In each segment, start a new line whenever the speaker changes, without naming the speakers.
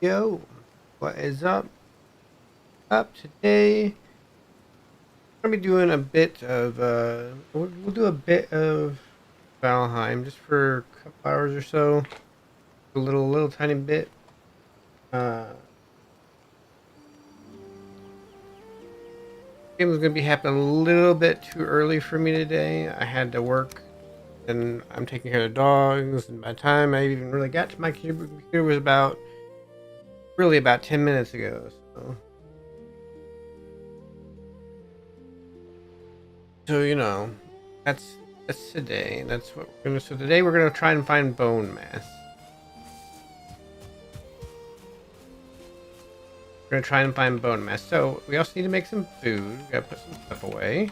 Yo, what is up? Up today, we're gonna be doing a bit of we'll do a bit of Valheim just for a couple hours or so, a little tiny bit. Uh, Game was gonna be happening a little bit too early for me today. I had to work, and I'm taking care of the dogs. And by the time I even really got to my computer was about 10 minutes ago. So you know, that's today. That's what we're gonna. So today we're gonna try and find Bonemass. We're gonna try and find Bonemass. So we also need to make some food. We gotta put some stuff away.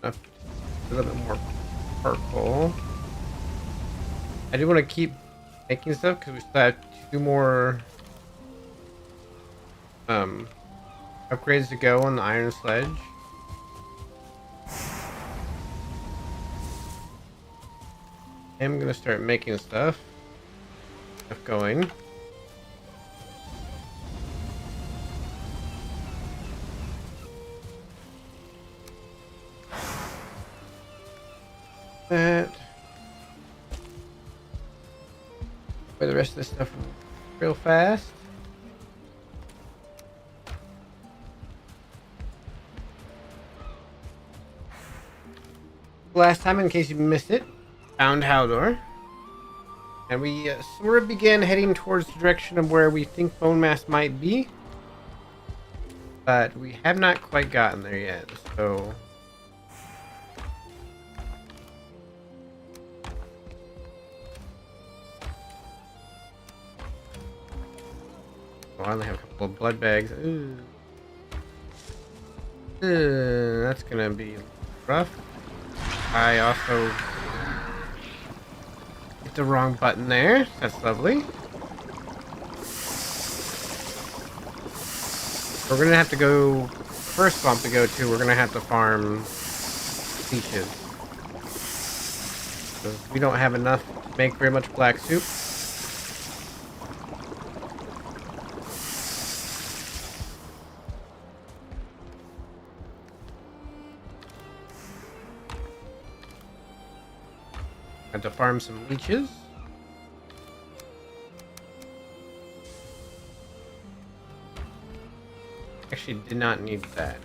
A little bit more purple. I do want to keep making stuff because we still have 2 more upgrades to go on the iron sledge. I'm gonna start making stuff going. That. Put the rest of this stuff real fast. Last time, in case you missed it, found Haldor. And we sort of began heading towards the direction of where we think Bonemass might be. But we have not quite gotten there yet, so... Oh, I only have a couple of blood bags. Ooh. That's gonna be rough. I also hit the wrong button there. That's lovely. We're gonna have to go first swamp to go to. We're gonna have to farm peaches. We don't have enough to make very much black soup. Have to farm some leeches. Actually, did not need that.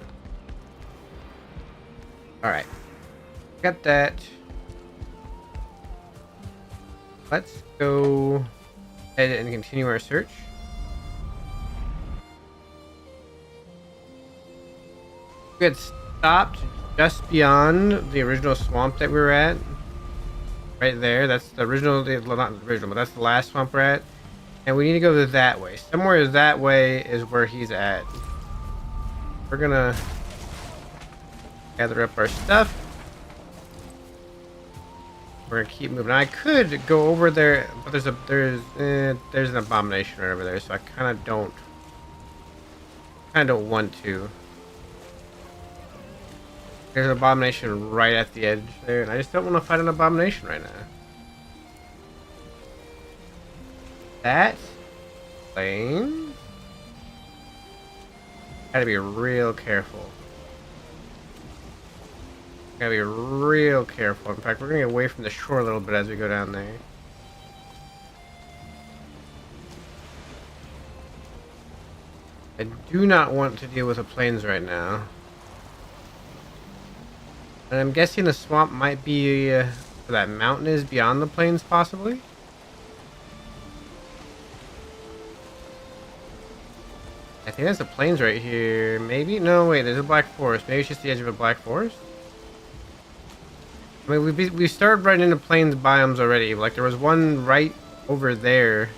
Alright. Got that. Let's go ahead and continue our search. We had stopped just beyond the original swamp that we were at. Right there, that's the original, well, not the original, but that's the last swamp we're at. And we need to go that way. Somewhere that way is where he's at. We're gonna gather up our stuff. We're gonna keep moving. I could go over there, but there's an abomination right over there, so I kind of don't want to. There's an abomination right at the edge there, and I just don't want to fight an abomination right now. That plane. Gotta be real careful. Gotta be real careful. In fact, we're gonna get away from the shore a little bit as we go down there. I do not want to deal with the plains right now. And I'm guessing the swamp might be where that mountain is beyond the plains, possibly. I think that's the plains right here. Maybe? No, wait, there's a black forest. Maybe it's just the edge of a black forest? I mean, we started right into plains biomes already. Like, there was one right over there.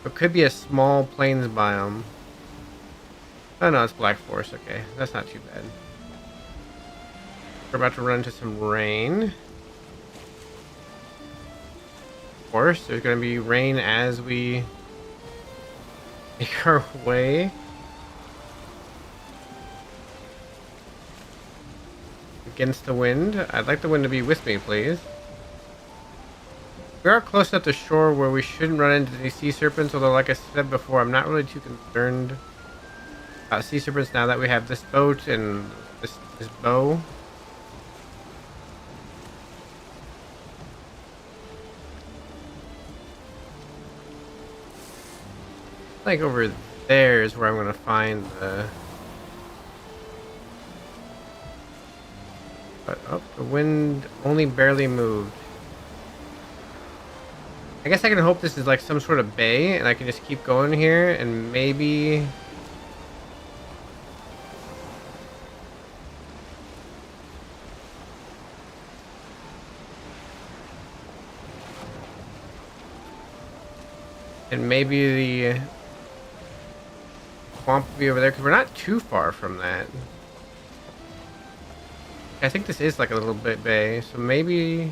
It could be a small plains biome. Oh no, it's black forest. Okay, that's not too bad. We're about to run into some rain. Of course, there's going to be rain as we make our way. Against the wind. I'd like the wind to be with me, please. We are close enough to shore where we shouldn't run into these sea serpents, although like I said before, I'm not really too concerned about sea serpents now that we have this boat and this bow. Like over there is where I'm gonna find the. But oh, the wind only barely moved. I guess I can hope this is like some sort of bay, and I can just keep going here, and maybe. And maybe the swamp will be over there because we're not too far from that. I think this is like a little bit bay, so maybe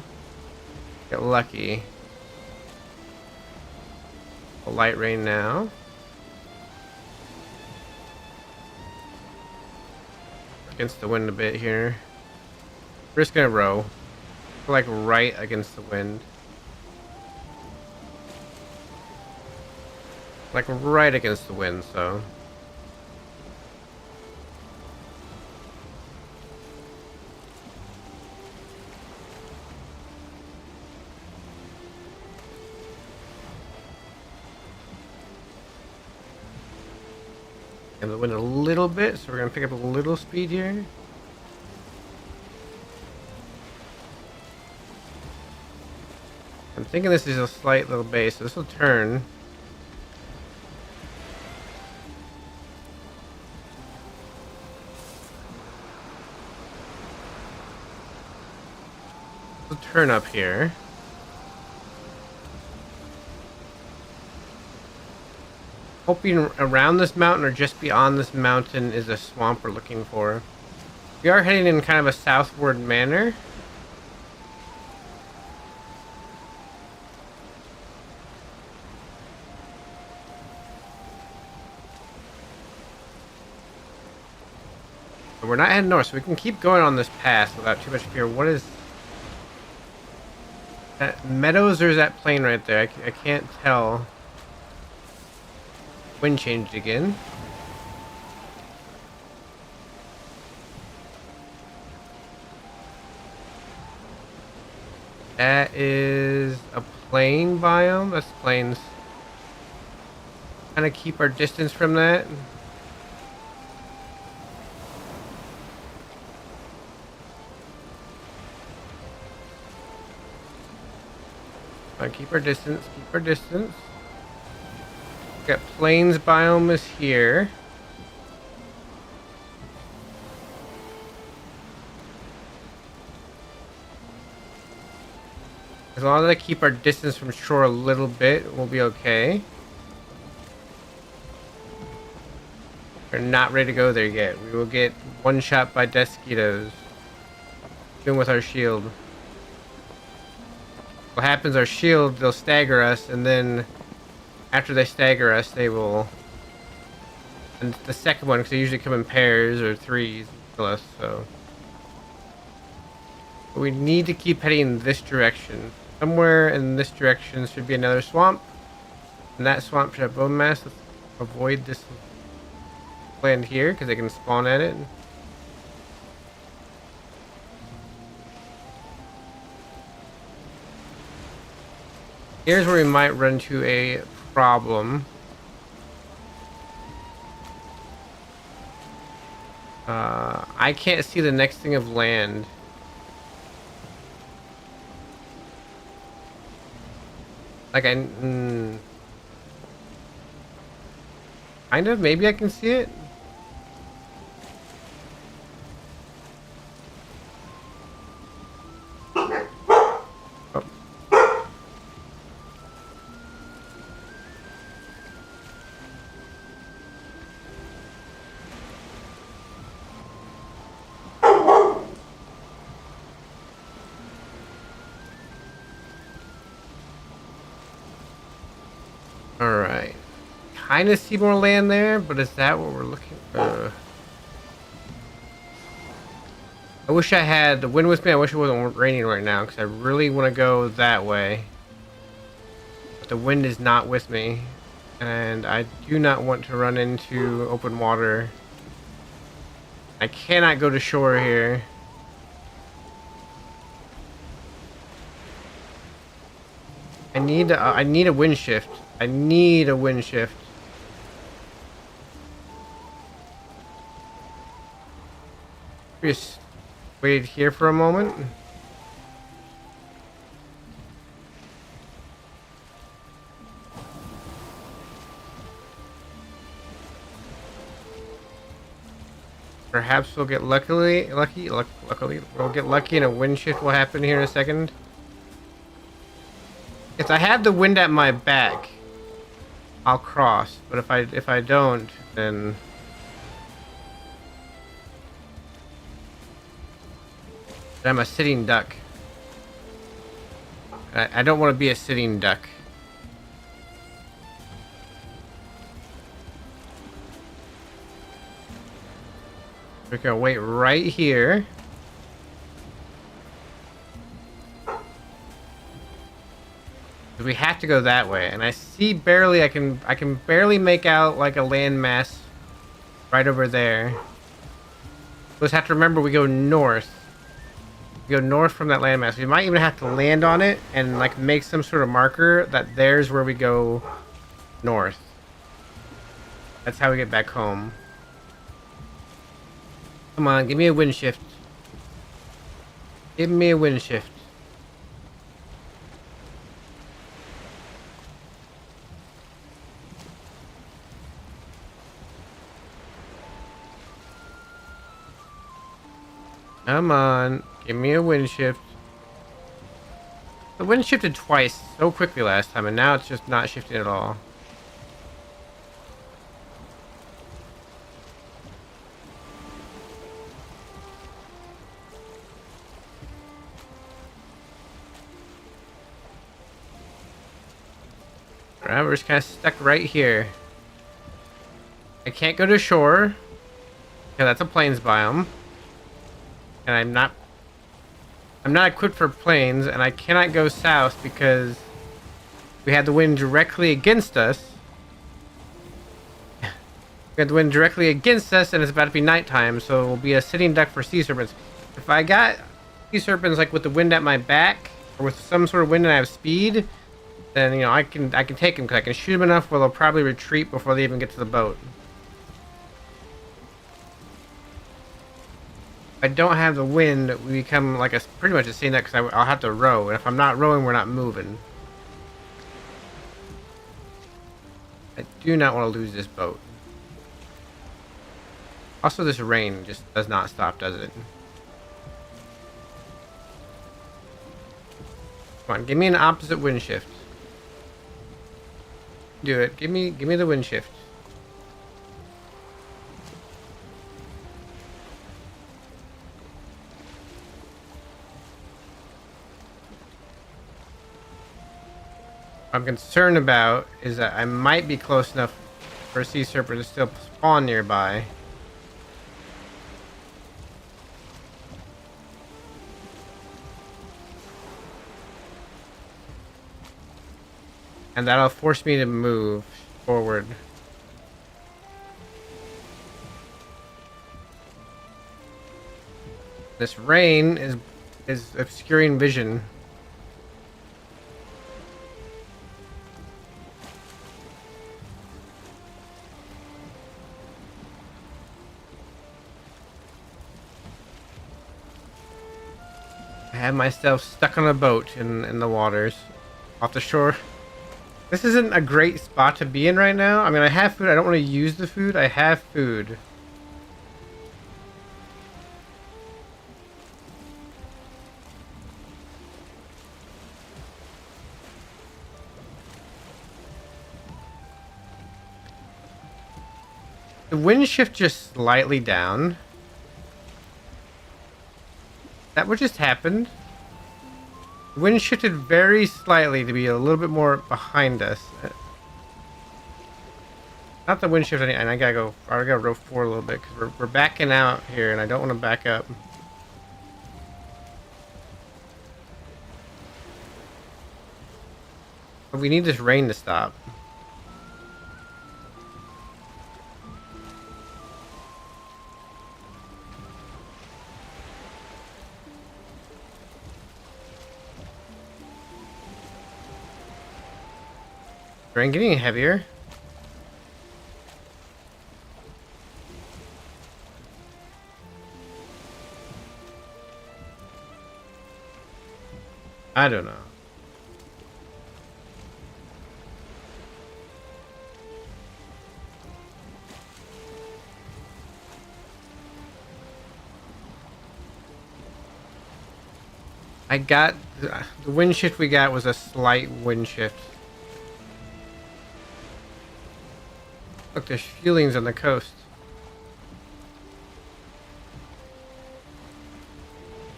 get lucky. A light rain now. Against the wind a bit here. We're just gonna row. We're like right against the wind. Like right against the wind, so. And the wind a little bit, so we're gonna pick up a little speed here. I'm thinking this is a slight little bay, so this will turn. We'll turn up here. Hoping around this mountain or just beyond this mountain is a swamp we're looking for. We are heading in kind of a southward manner. But we're not heading north, so we can keep going on this path without too much fear. What is that? Meadows or is that plain right there? I can't tell. Wind changed again. That is a plain biome. That's plains. Kind of keep our distance from that. Keep our distance. Keep our distance. Got plains biome is here. As long as I keep our distance from shore a little bit, we'll be okay. We're not ready to go there yet. We will get one shot by Desquitos. Even with our shield. What happens, our shield, they'll stagger us, and then after they stagger us, they will. And the second one, because they usually come in pairs or threes, kill us, so. But we need to keep heading in this direction. Somewhere in this direction should be another swamp. And that swamp should have Bonemass. Let's avoid this land here, because they can spawn at it. Here's where we might run into a problem. I can't see the next thing of land. Like kind of, maybe I can see it. Alright. Kind of see more land there, but is that what we're looking for? I wish I had the wind with me. I wish it wasn't raining right now, because I really want to go that way. The wind is not with me, and I do not want to run into open water. I cannot go to shore here. I need a wind shift. I need a wind shift. Just wait here for a moment. Perhaps we'll get luckily we'll get lucky and a wind shift will happen here in a second. If I have the wind at my back, I'll cross. But if I don't, then I'm a sitting duck. I don't want to be a sitting duck. We're gonna wait right here. We have to go that way, and I see barely. I can barely make out like a landmass right over there. We just have to remember we go north. We go north from that landmass. We might even have to land on it and like make some sort of marker that there's where we go north. That's how we get back home. Come on, give me a wind shift. Give me a wind shift. Come on, give me a wind shift. The wind shifted twice so quickly last time, and now it's just not shifting at all. Alright, we're just kind of stuck right here. I can't go to shore, because that's a plains biome. And I'm not equipped for plains, and I cannot go south because we had the wind directly against us. We had the wind directly against us, and it's about to be nighttime, so it will be a sitting duck for sea serpents. If I got sea serpents like with the wind at my back, or with some sort of wind and I have speed, then you know I can take them because I can shoot them enough where they'll probably retreat before they even get to the boat. If I don't have the wind, we become like pretty much a sitting duck because I'll have to row, and if I'm not rowing, we're not moving. I do not want to lose this boat. Also, this rain just does not stop, does it? Come on, give me an opposite wind shift. Do it. Give me the wind shift. What I'm concerned about is that I might be close enough for a sea serpent to still spawn nearby. And that'll force me to move forward. This rain is obscuring vision. I have myself stuck on a boat in the waters off the shore. This isn't a great spot to be in right now. I mean, I have food. I don't want to use the food. I have food. The wind shift just slightly down. That what just happened? The wind shifted very slightly to be a little bit more behind us. Not the wind shift, and I gotta row forward a little bit because we're backing out here, and I don't want to back up. We need this rain to stop. Rain getting heavier. I don't know. I got the wind shift we got was a slight wind shift. Look, there's feelings on the coast.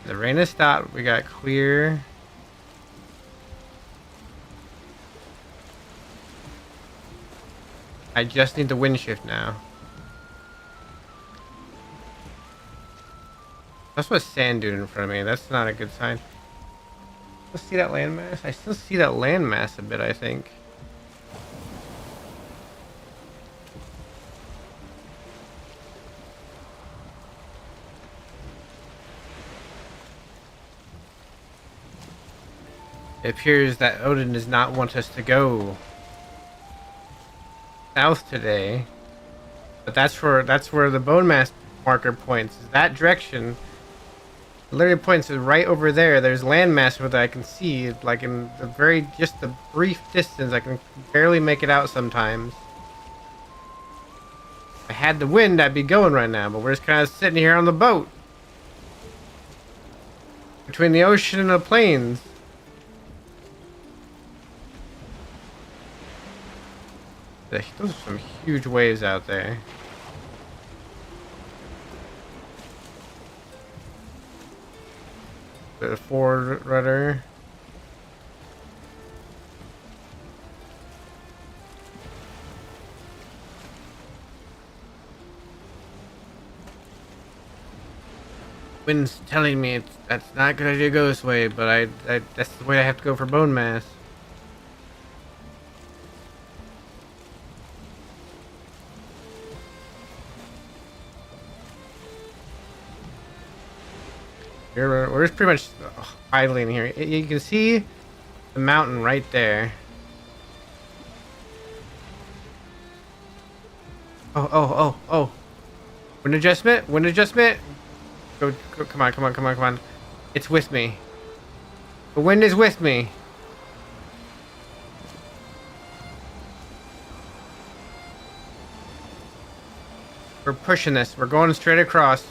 The rain has stopped. We got clear. I just need the wind shift now. That's what sand dude in front of me. That's not a good sign. Let's see that landmass. I still see that landmass a bit, I think. It appears that Odin does not want us to go south today. But that's where the Bonemass marker points. Is that direction. It literally points right over there. There's landmass where I can see, like in the just the brief distance. I can barely make it out sometimes. If I had the wind, I'd be going right now, but we're just kind of sitting here on the boat. Between the ocean and the plains. Those are some huge waves out there. The forward rudder. Wind's telling me that's not a good idea to go this way, but I that's the way I have to go for Bonemass. We're just pretty much idling here. You can see the mountain right there. Oh. Wind adjustment. Go, come on. It's with me. The wind is with me. We're pushing this. We're going straight across.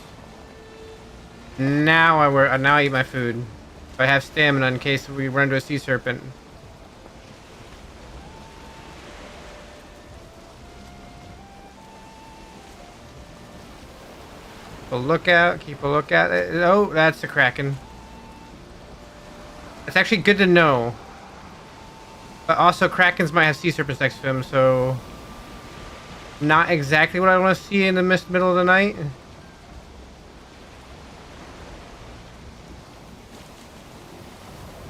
Now I eat my food. I have stamina in case we run into a sea serpent. Keep a lookout. Oh, that's the Kraken. It's actually good to know. But also, Krakens might have sea serpents next to them, so not exactly what I want to see in the middle of the night.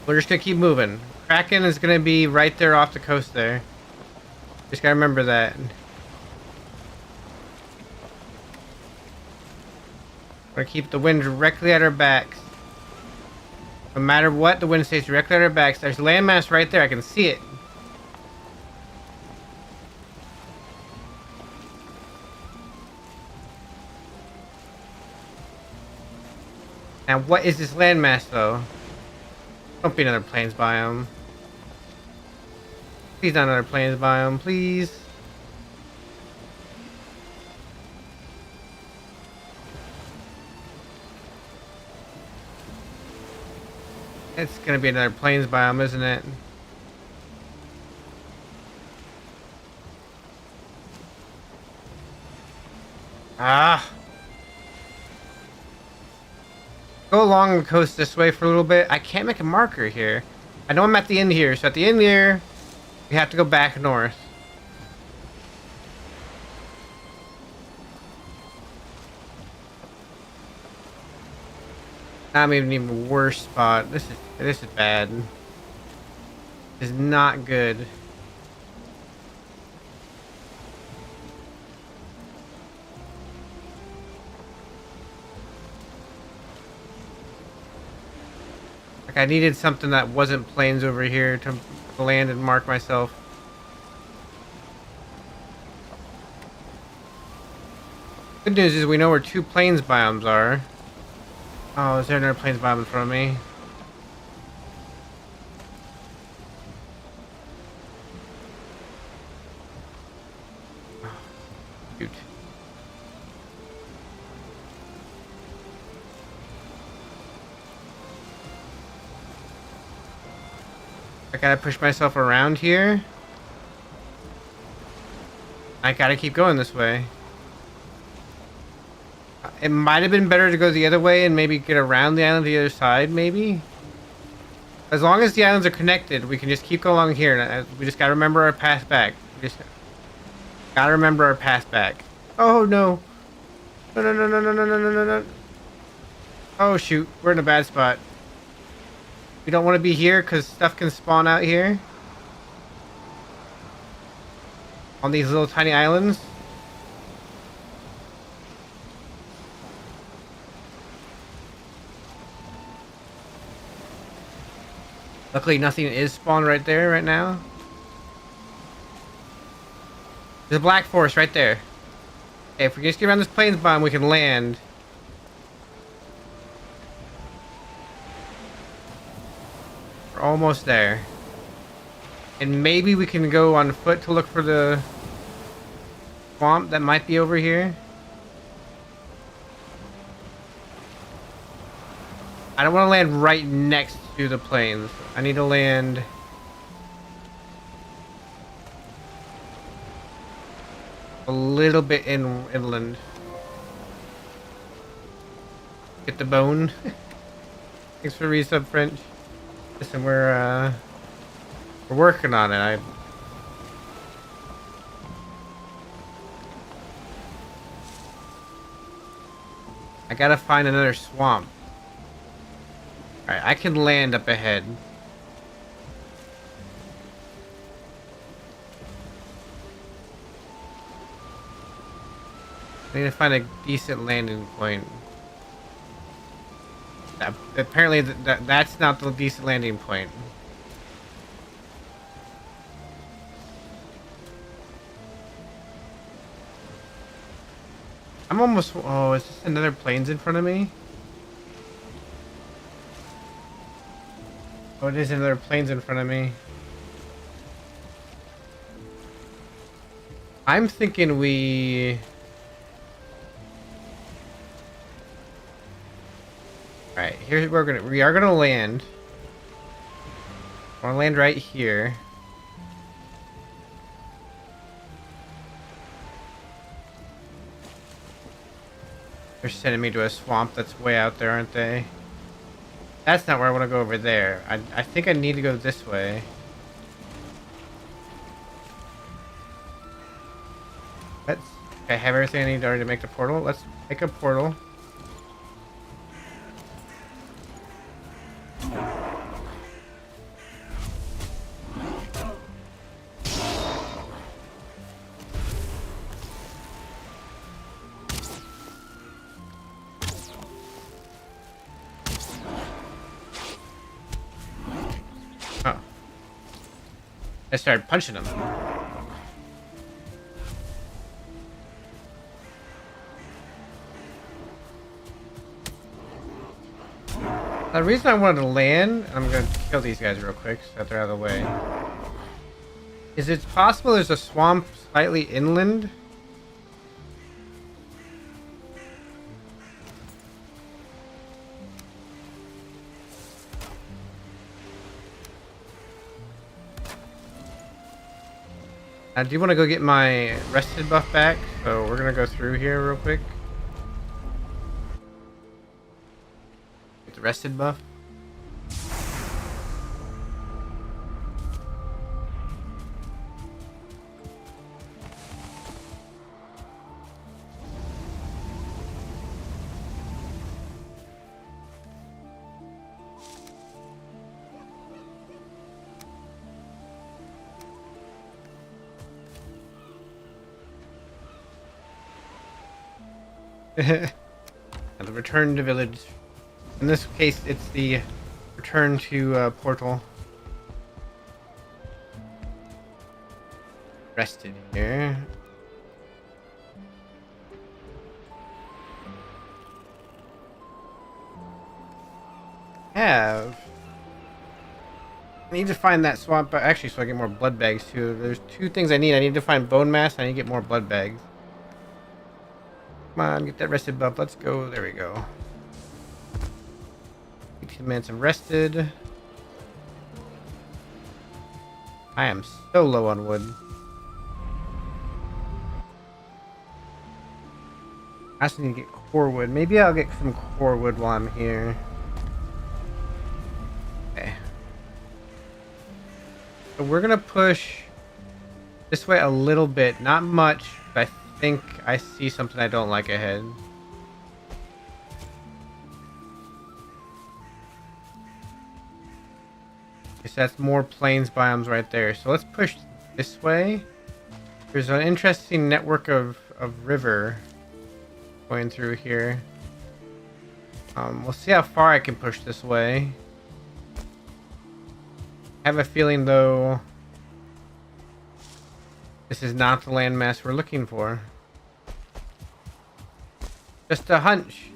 We're just gonna keep moving. Kraken is gonna be right there off the coast there. Just gotta remember that. We're gonna keep the wind directly at our backs. No matter what, the wind stays directly at our backs. There's landmass right there. I can see it. Now, what is this landmass, though? Don't be another plains biome. Please not another plains biome, please. It's gonna be another plains biome, isn't it? Ah. Go along the coast this way for a little bit. I can't make a marker here. I know I'm at the end here, so at the end here, we have to go back north. I'm in an even worse spot. This is bad. is not good. Like I needed something that wasn't plains over here to land and mark myself. Good news is we know where 2 plains biomes are. Oh, is there another plains biome in front of me? Oh, shoot. I gotta push myself around here. I gotta keep going this way. It might have been better to go the other way and maybe get around the island to the other side, maybe? As long as the islands are connected, we can just keep going along here. We just gotta remember our path back. We just gotta remember our path back. Oh, no. No, no, no, no, no, no, no, no, no, no. Oh, shoot. We're in a bad spot. We don't want to be here because stuff can spawn out here. On these little tiny islands. Luckily, nothing is spawned right there right now. There's a black forest right there. Okay, if we just get around this plains biome, we can land. We're almost there. And maybe we can go on foot to look for the swamp that might be over here. I don't want to land right next to the plains. I need to land a little bit inland. Get the bone. Thanks for resub, French. Listen, we're working on it. I gotta find another swamp. Alright, I can land up ahead. I need to find a decent landing point. Apparently, that's not the decent landing point. I'm almost... Oh, is this another plains in front of me? Oh, it is another plains in front of me. I'm thinking we... Alright, here's where we are gonna land. We're gonna land right here. They're sending me to a swamp that's way out there, aren't they? That's not where I want to go over there. I think I need to go this way. Okay, I have everything I need already to make the portal. Let's make a portal. Oh. I started punching them. The reason I wanted to land, I'm gonna kill these guys real quick so that they're out of the way. Is it possible there's a swamp slightly inland? I do want to go get my rested buff back, so we're gonna go through here real quick. Get the rested buff. And the return to village. In this case, it's the return to portal. Rested here. I need to find that swamp, actually, so I get more blood bags too. There's two things I need. I need to find bone mass, and I need to get more blood bags. Come on, get that rested buff. Let's go. There we go. 18 minutes I'm rested. I am so low on wood. I also need to get core wood. Maybe I'll get some core wood while I'm here. Okay. So we're gonna push this way a little bit. Not much, but I think I see something I don't like ahead. Okay, so that's more plains biomes right there. So let's push this way. There's an interesting network of river going through here. We'll see how far I can push this way. I have a feeling, though, this is not the landmass we're looking for. Just a hunch.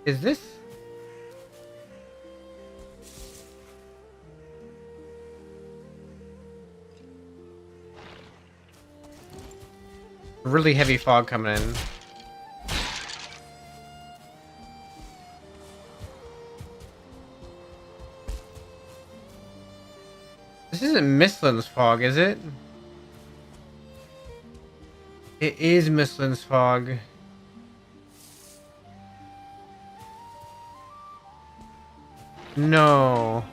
Is this? Really heavy fog coming in. This isn't Mistlan's fog, is it? It is Mistlan's fog. No.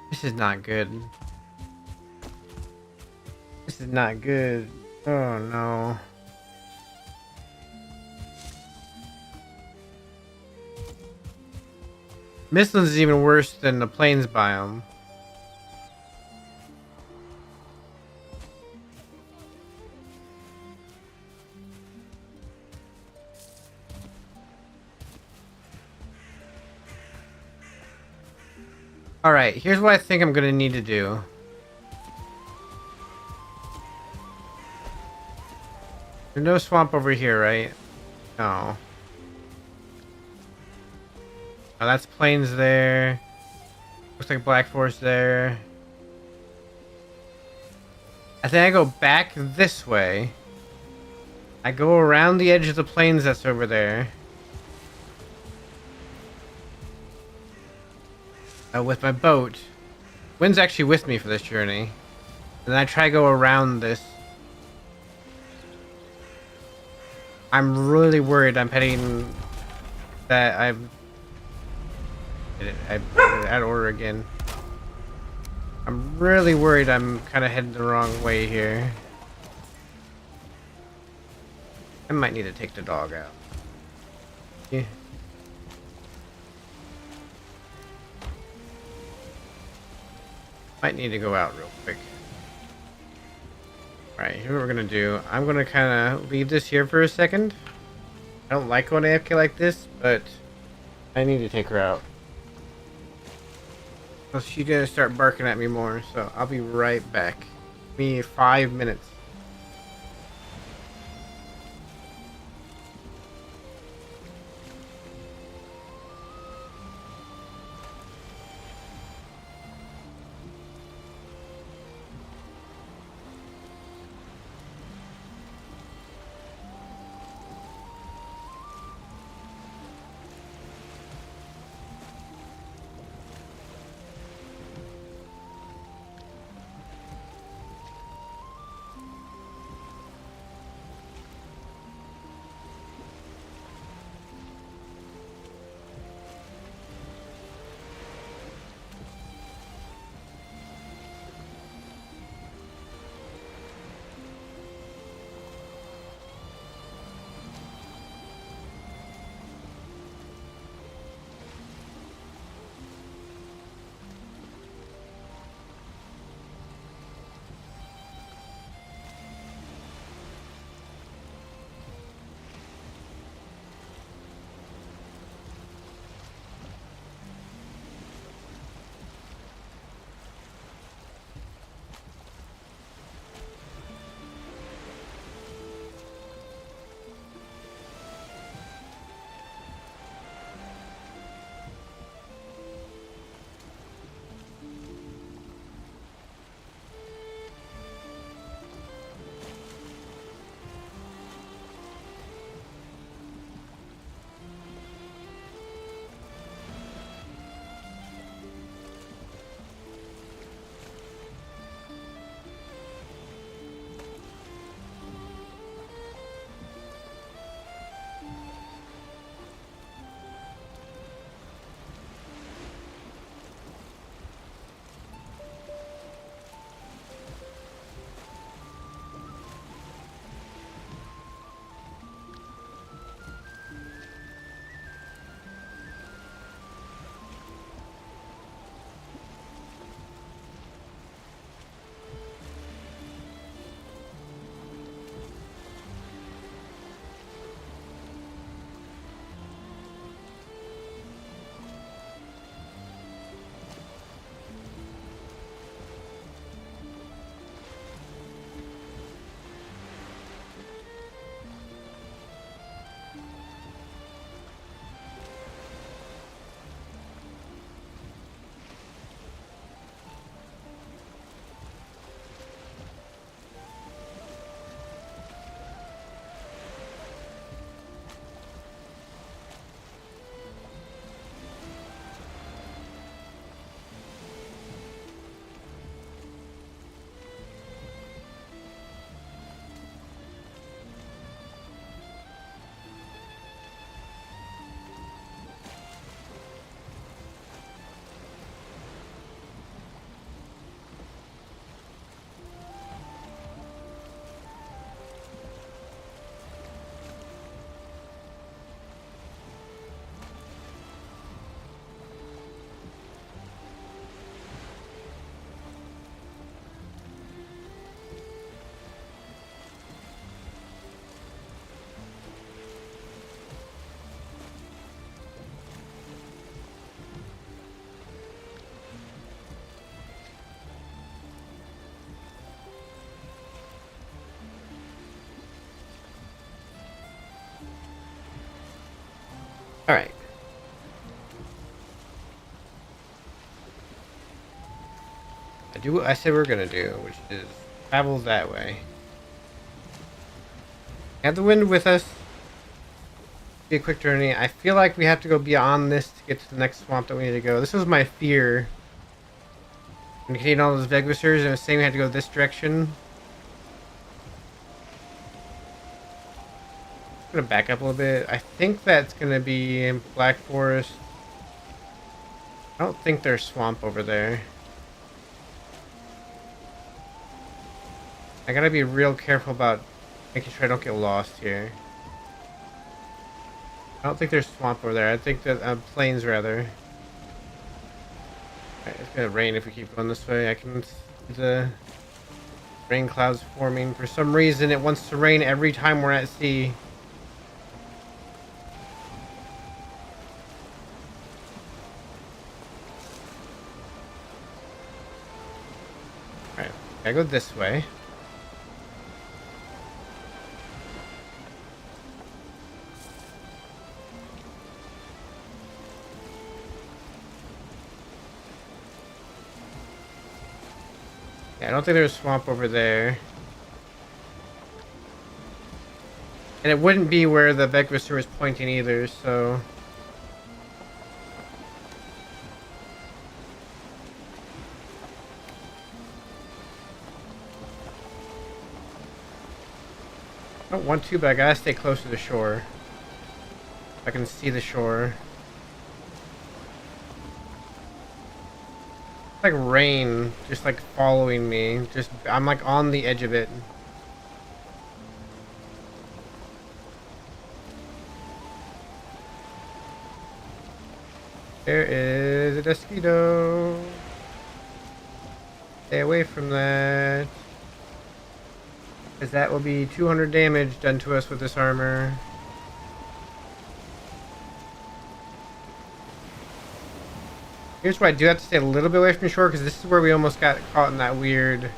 This is not good. This is not good. Oh no. Mistlan's is even worse than the plains biome. Alright, here's what I think I'm gonna need to do. There's no swamp over here, right? No. Oh, that's plains there. Looks like Black Forest there. I think I go back this way. I go around the edge of the plains that's over there. With my boat. Wind's actually with me for this journey. And then I try to go around this. I'm really worried I'm heading... that I did it out of order again. I'm really worried I'm kind of heading the wrong way here. I might need to take the dog out. Yeah. Might need to go out real quick. Alright, here's what we're gonna do. I'm gonna kind of leave this here for a second. I don't like going AFK like this, but I need to take her out. Well, she's gonna start barking at me more, so I'll be right back. Give me 5 minutes. All right. I do what I said we're gonna do, which is travel that way. Have the wind with us. Be a quick journey. I feel like we have to go beyond this to get to the next swamp that we need to go. This was my fear. When getting all those Vegvisors and it was saying we had to go this direction. I'm gonna back up a little bit. I think that's gonna be in Black Forest. I don't think there's swamp over there. I gotta be real careful about making sure I don't get lost here. I don't think there's swamp over there. I think that plains rather. Alright, it's gonna rain if we keep going this way. I can see the rain clouds forming. For some reason, it wants to rain every time we're at sea. Alright, I go this way. Yeah, I don't think there's a swamp over there. And it wouldn't be where the Vegvisor was pointing either, so... I don't want to, but I gotta stay close to the shore. I can see the shore. It's like rain, just like following me. I'm like on the edge of it. There is a mosquito. Stay away from that. Because that will be 200 damage done to us with this armor. Here's why I do have to stay a little bit away from the shore, because this is where we almost got caught in that weird...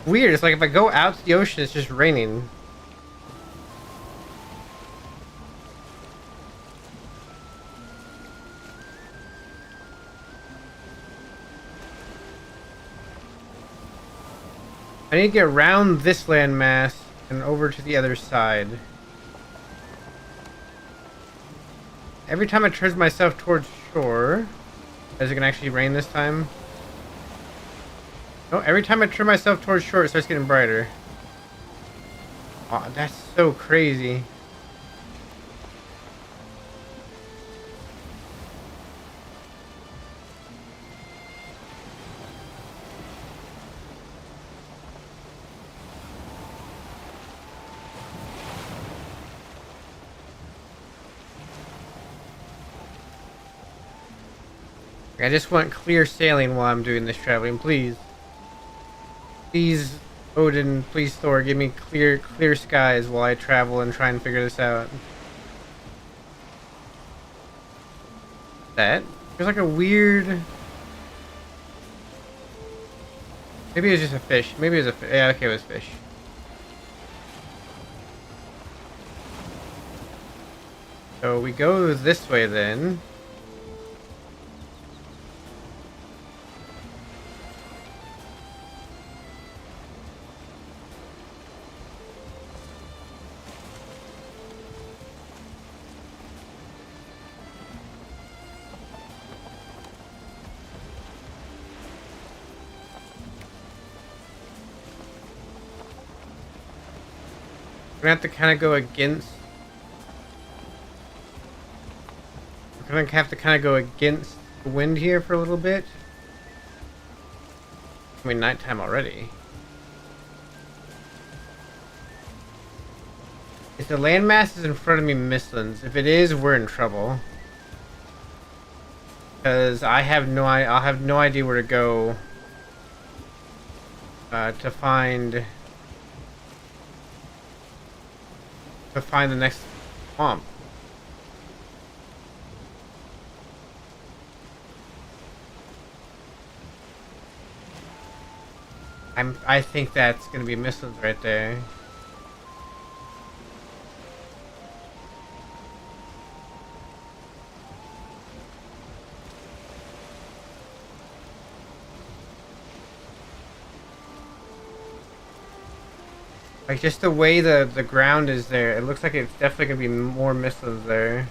Weird, it's like if I go out to the ocean, it's just raining. I need to get around this landmass and over to the other side. Every time I turn myself towards shore... Is it gonna actually rain this time? No, every time I turn myself towards shore, it starts getting brighter. Oh, that's so crazy. I just want clear sailing while I'm doing this traveling, please. Please, Odin, please Thor, give me clear skies while I travel and try and figure this out. That? There's like a weird... Maybe it was just a fish. Maybe it was a fish. Yeah, okay, it was fish. So we go this way then. We're gonna have to kind of go against... We're gonna have to kind of go against the wind here for a little bit. I mean, nighttime already. If the landmass is in front of me, Mistlands. If it is, we're in trouble. Because I'll have no idea where to go to find the next swamp. I think that's gonna be missiles right there. Like just the way the ground is there, it looks like it's definitely gonna be more missiles there.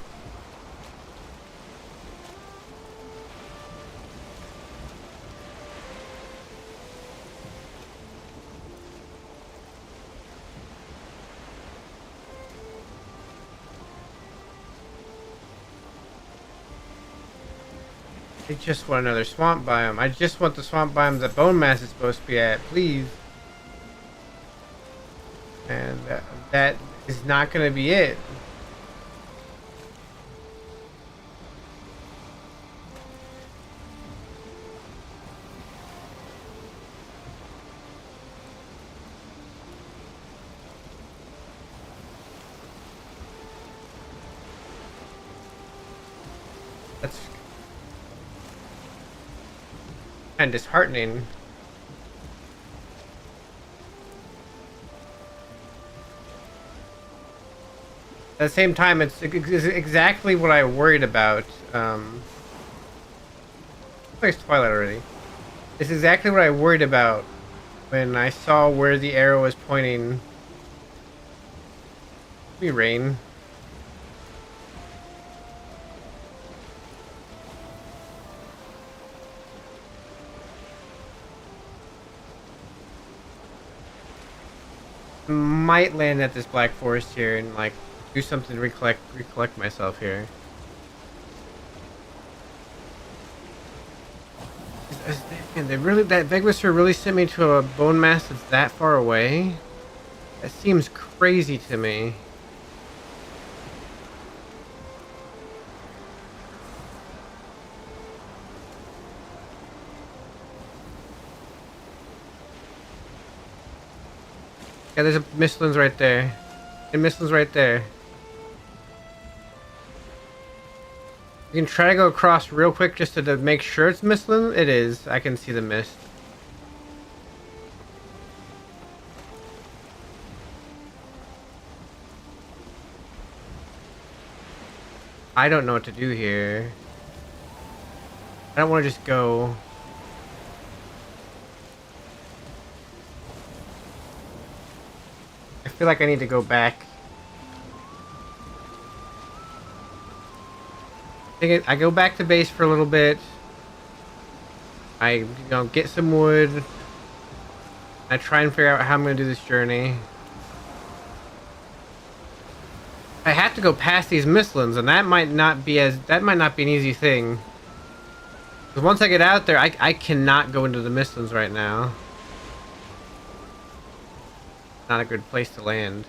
I just want another swamp biome. I just want the swamp biome that Bonemass is supposed to be at, please. And that is not gonna be it. That's kind of disheartening. At the same time, it's exactly what I worried about. It's Twilight already. It's exactly what I worried about when I saw where the arrow was pointing. Be rain. Might land at this black forest here and like do something to recollect myself here. Man, they really that Vegwhisper really sent me to a Bonemass that's that far away. That seems crazy to me. Yeah, there's a Mistlands right there. And Mistlands right there. You can try to go across real quick just to make sure it's Mistland. It is. I can see the mist. I don't know what to do here. I don't want to just go. I feel like I need to go back. I go back to base for a little bit. I get some wood. I try and figure out how I'm gonna do this journey. I have to go past these Mistlands, and that might not be an easy thing. Because once I get out there, I cannot go into the Mistlands right now. Not a good place to land.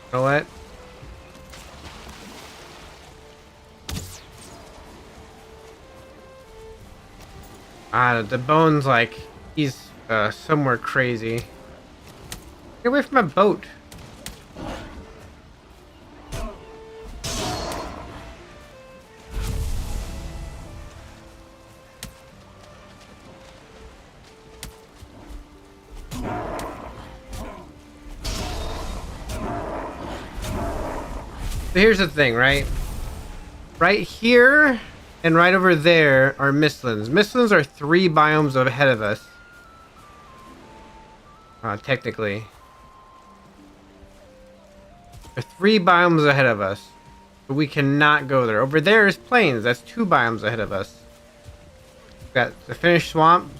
You know what? The bone's like, he's somewhere crazy. Get away from my boat. So here's the thing, right? Right here and right over there are Mistlands. Mistlands are 3 biomes ahead of us. Technically. They're 3 biomes ahead of us. But we cannot go there. Over there is plains. That's 2 biomes ahead of us. We've got the finished swamp,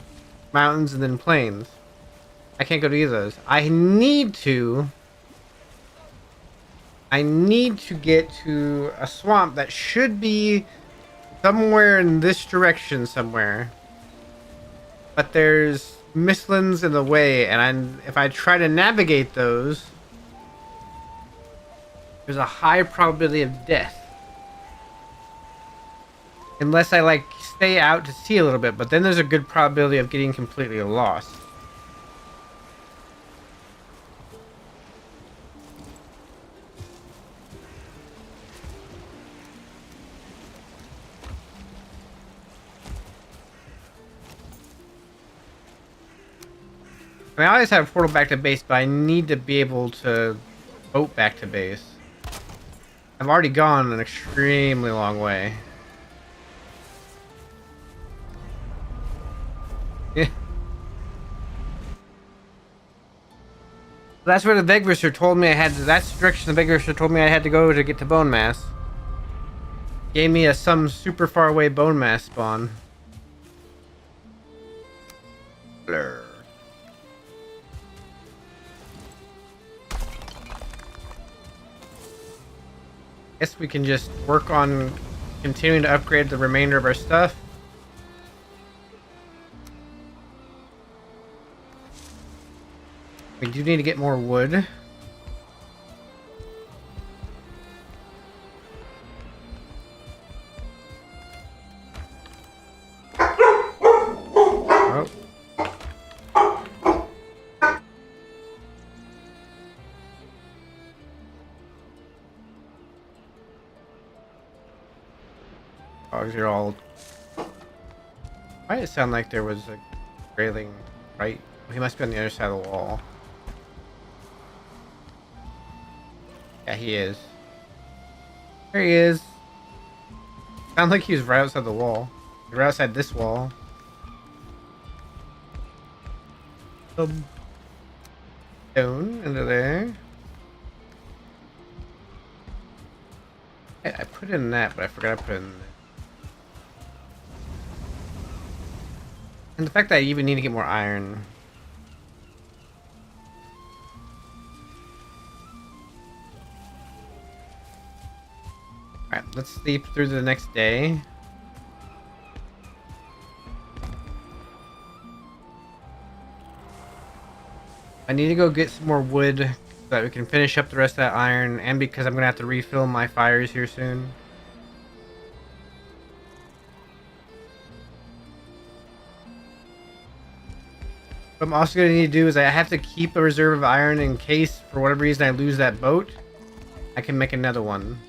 mountains, and then plains. I can't go to either of those. I need to get to a swamp that should be somewhere in this direction somewhere. But there's Mistlands in the way, and if I try to navigate those, there's a high probability of death. Unless I like stay out to sea a little bit, but then there's a good probability of getting completely lost. I mean, I always have a portal back to base, but I need to be able to boat back to base. I've already gone an extremely long way. Yeah. That's where the Vegvisor told me I had to, that's the direction the Vegvisor told me I had to go to get to Bonemass. Gave me some super far away Bonemass spawn. Blur. Guess we can just work on continuing to upgrade the remainder of our stuff. We do need to get more wood. Oh. Dogs are all... Why did it sound like there was a railing right? He must be on the other side of the wall. Yeah, he is. There he is. Sounds like he was right outside the wall. Right outside this wall. Stone into there. I put in that, but I forgot to put in there. And the fact that I even need to get more iron. Alright, let's sleep through the next day. I need to go get some more wood so that we can finish up the rest of that iron, and because I'm going to have to refill my fires here soon. What I'm also going to need to do is I have to keep a reserve of iron in case, for whatever reason, I lose that boat. I can make another one.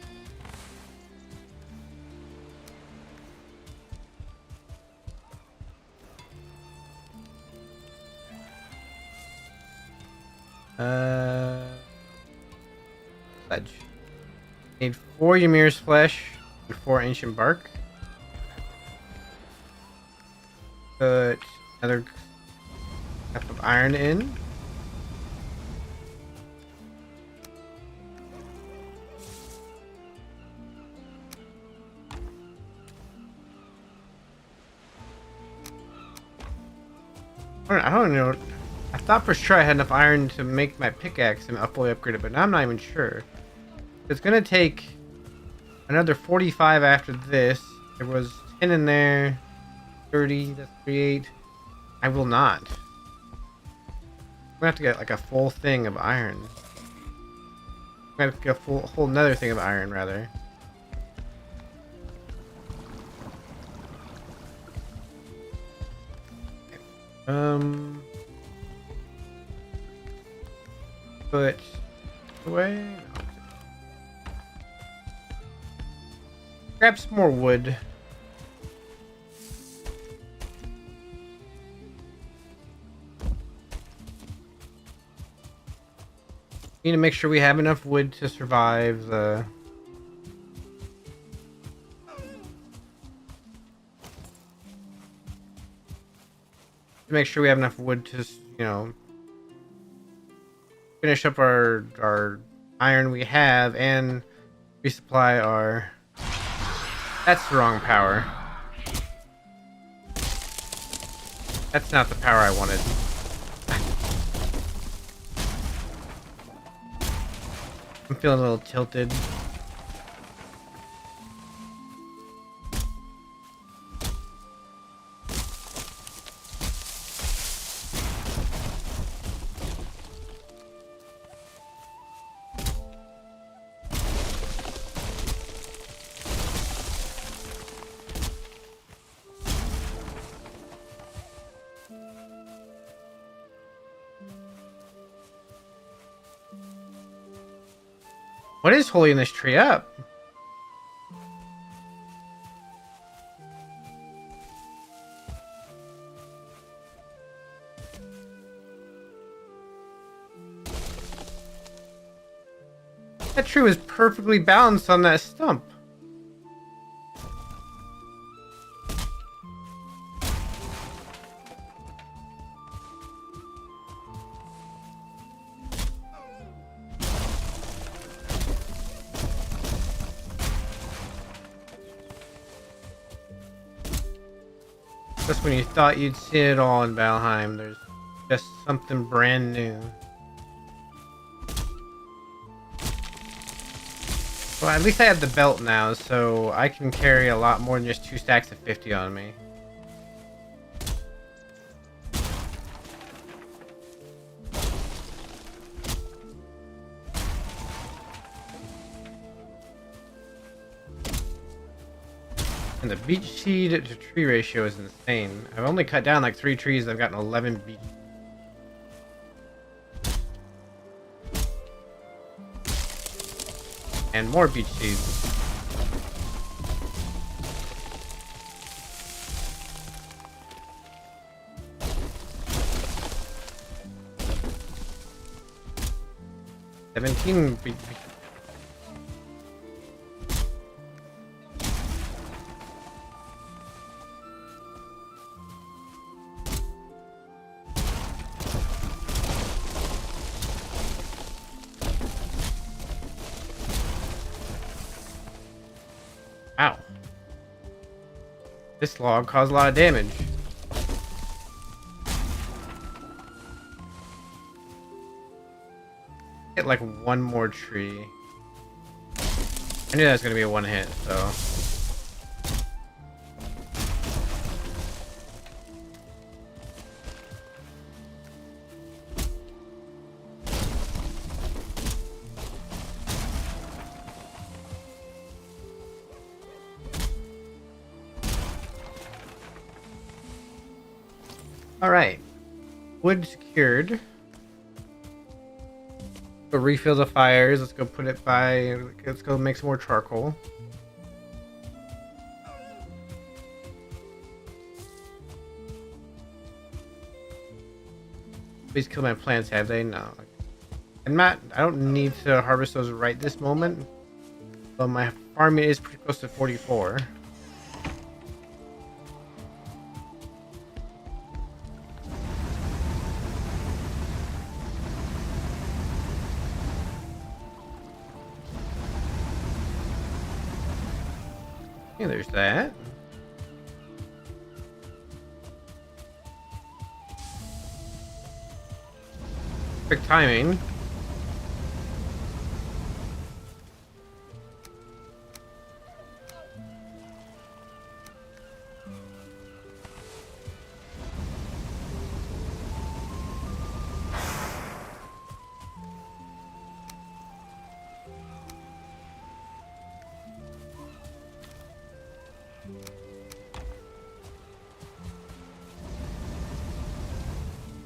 Ledge. Need 4 Ymir's flesh and 4 ancient bark. Put another cup of iron in. I don't know. I thought for sure I had enough iron to make my pickaxe and fully upgrade it, but now I'm not even sure. It's gonna take another 45 after this. There was 10 in there. 30, that's 38. I will not. I'm gonna have to get like a full thing of iron. I'm gonna have to get a whole another thing of iron, rather. Put away. Grab some more wood. Need to make sure we have enough wood to survive the... To make sure we have enough wood to, you know, finish up our iron we have and resupply our... That's the wrong power. That's not the power I wanted. I'm feeling a little tilted. What is holding this tree up? That tree was perfectly balanced on that stump. Just when you thought you'd seen it all in Valheim, there's just something brand new. Well, at least I have the belt now, so I can carry a lot more than just 2 stacks of 50 on me. And the beech seed to tree ratio is insane. I've only cut down like 3 trees, I've gotten 11 beech. And more beech seeds. Beech. Ow. This log caused a lot of damage. Hit like one more tree. I knew that was gonna be a one hit, so. Alright. Wood secured. Go refill the fires. Let's go put it by. Let's go make some more charcoal. Please kill my plants, have they? No. I'm not. I don't need to harvest those right this moment. But my farm is pretty close to 44. Yeah, there's that. Quick timing.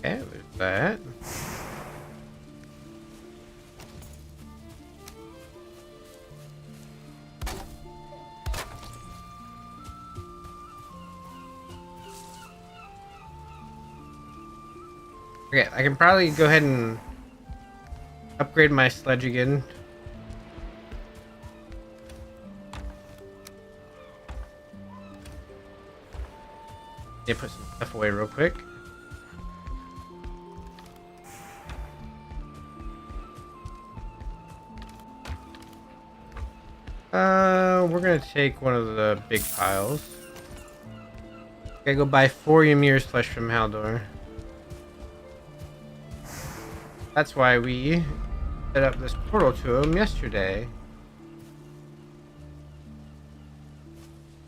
Okay, there's that. Okay, I can probably go ahead and upgrade my sledge again. Yeah, put some stuff away real quick. We're gonna take one of the big piles. Gotta go buy 4 Ymir's flesh from Haldor. That's why we set up this portal to him yesterday.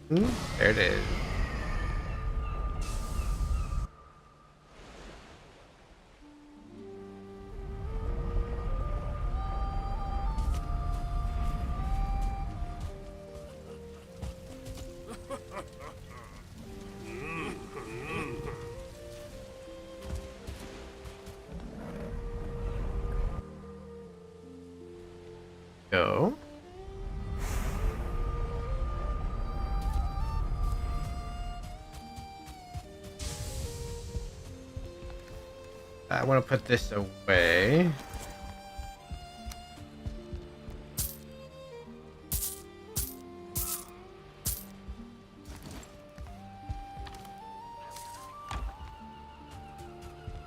There it is. Go. I want to put this away.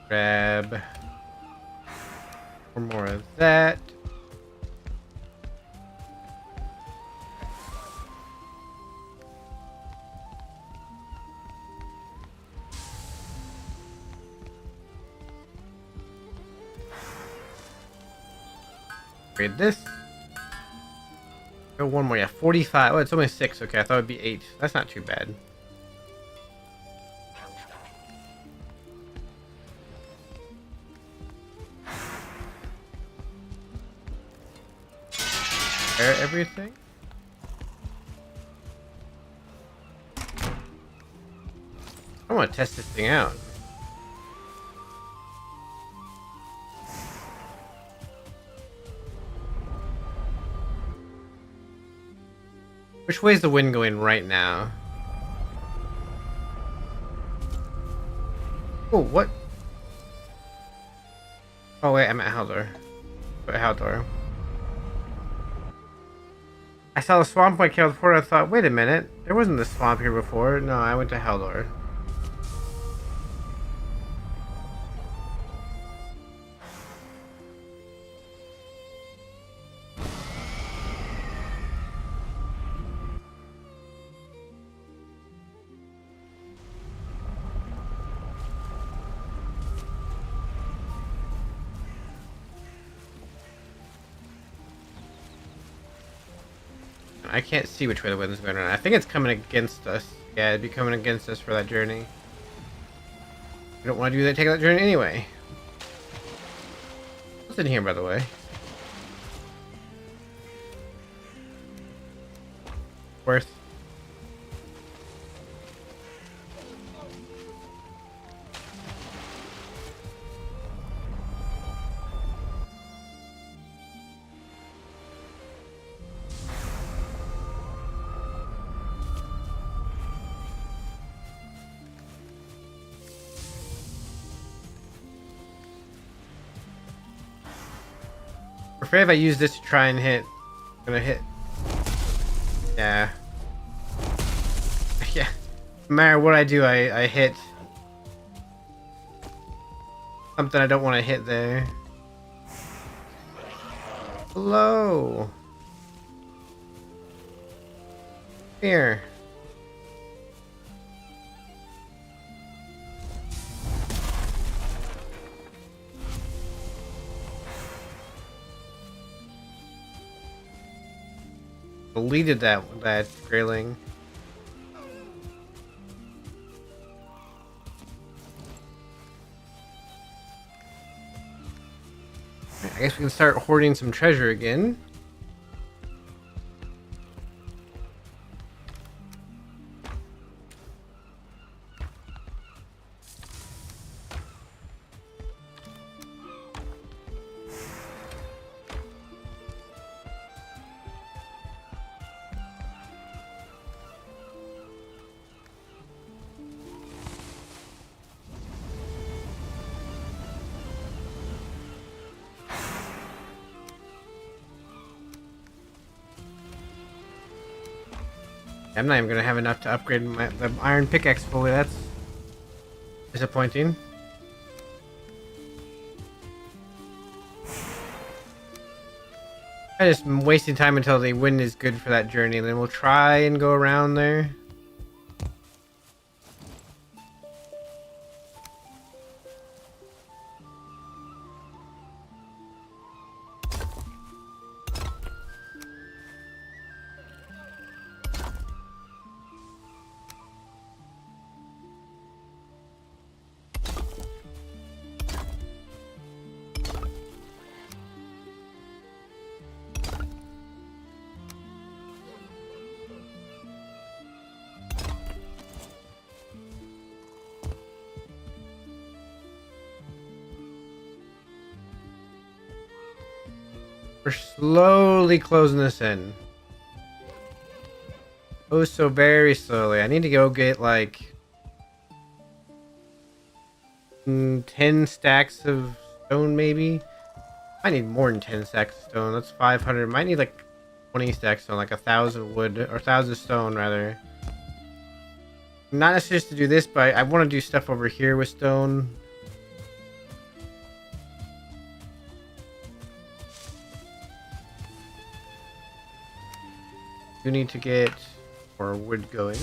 Grab 4 more of that. Upgrade this. Go 1 more, yeah, 45. Oh, it's only 6. Okay, I thought it'd be 8. That's not too bad. Repair everything. I want to test this thing out. Which way is the wind going right now? Oh, what? Oh wait, I'm at Haldor. Haldor. I saw the swamp when I came before. I thought, wait a minute, there wasn't this swamp here before. No, I went to Haldor. I can't see which way the wind's going around. I think it's coming against us. Yeah, it'd be coming against us for that journey. We don't want to take that journey anyway. What's in here, by the way? Worth. I'm afraid if I use this to try and hit, I'm gonna hit. Yeah. Yeah. No matter what I do, I hit something I don't want to hit there. Hello. Here. Deleted that grayling. I guess we can start hoarding some treasure again. I'm not even gonna have enough to upgrade the iron pickaxe fully. That's disappointing. I'm just wasting time until the wind is good for that journey, and then we'll try and go around there. We're slowly closing this in. Oh, so very slowly. I need to go get like 10 stacks of stone, maybe. I need more than 10 stacks of stone. That's 500. Might need like 20 stacks of stone, like 1,000 wood or 1,000 stone rather. Not necessarily to do this, but I want to do stuff over here with stone. You need to get more wood going.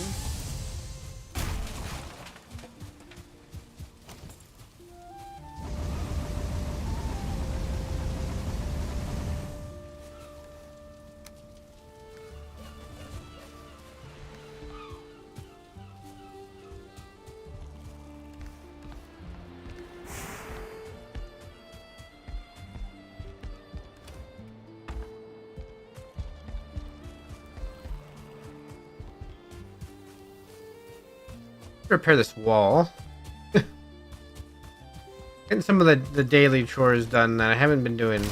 Repair this wall. Getting some of the daily chores done that I haven't been doing.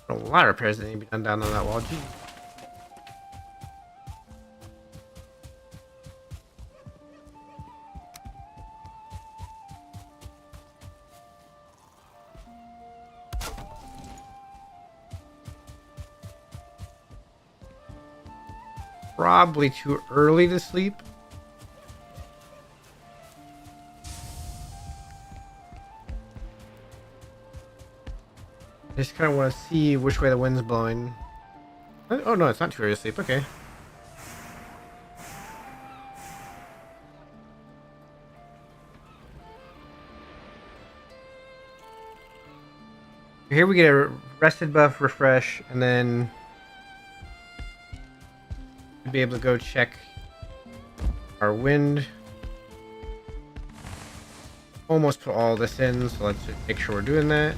A lot of repairs that need to be done down on that wall. Jeez. Probably too early to sleep. I just kind of want to see which way the wind's blowing. Oh no, it's not too early to sleep. Okay. Here we get a rested buff, refresh, and then we'll be able to go check our wind. Almost put all this in, so let's just make sure we're doing that.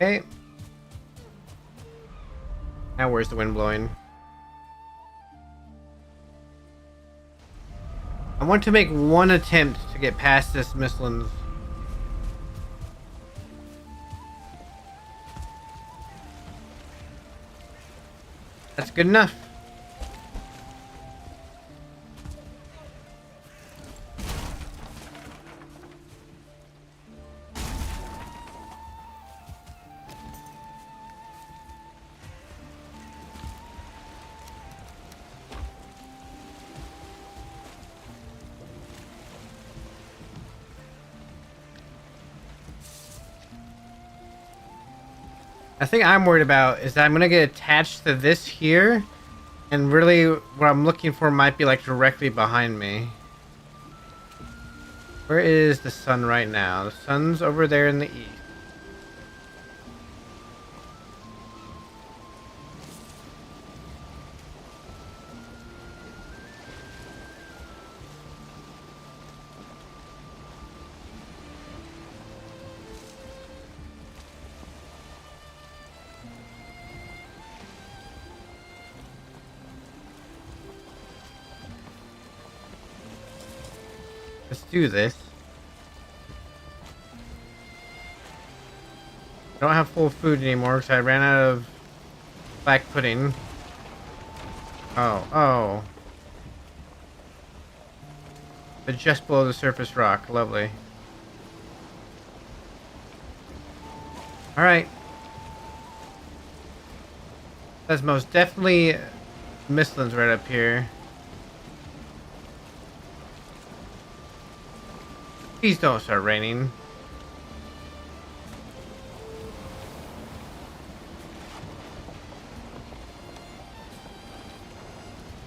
Okay. Now where's the wind blowing? I want to make one attempt to get past this Mistlands. That's good enough. The thing I'm worried about is that I'm gonna get attached to this here, and really what I'm looking for might be like directly behind me. Where is the sun right now? The sun's over there in the east. Let's do this. I don't have full food anymore because I ran out of black pudding. Oh. But just below the surface rock. Lovely. Alright. That's most definitely Mistlands right up here. Please don't start raining.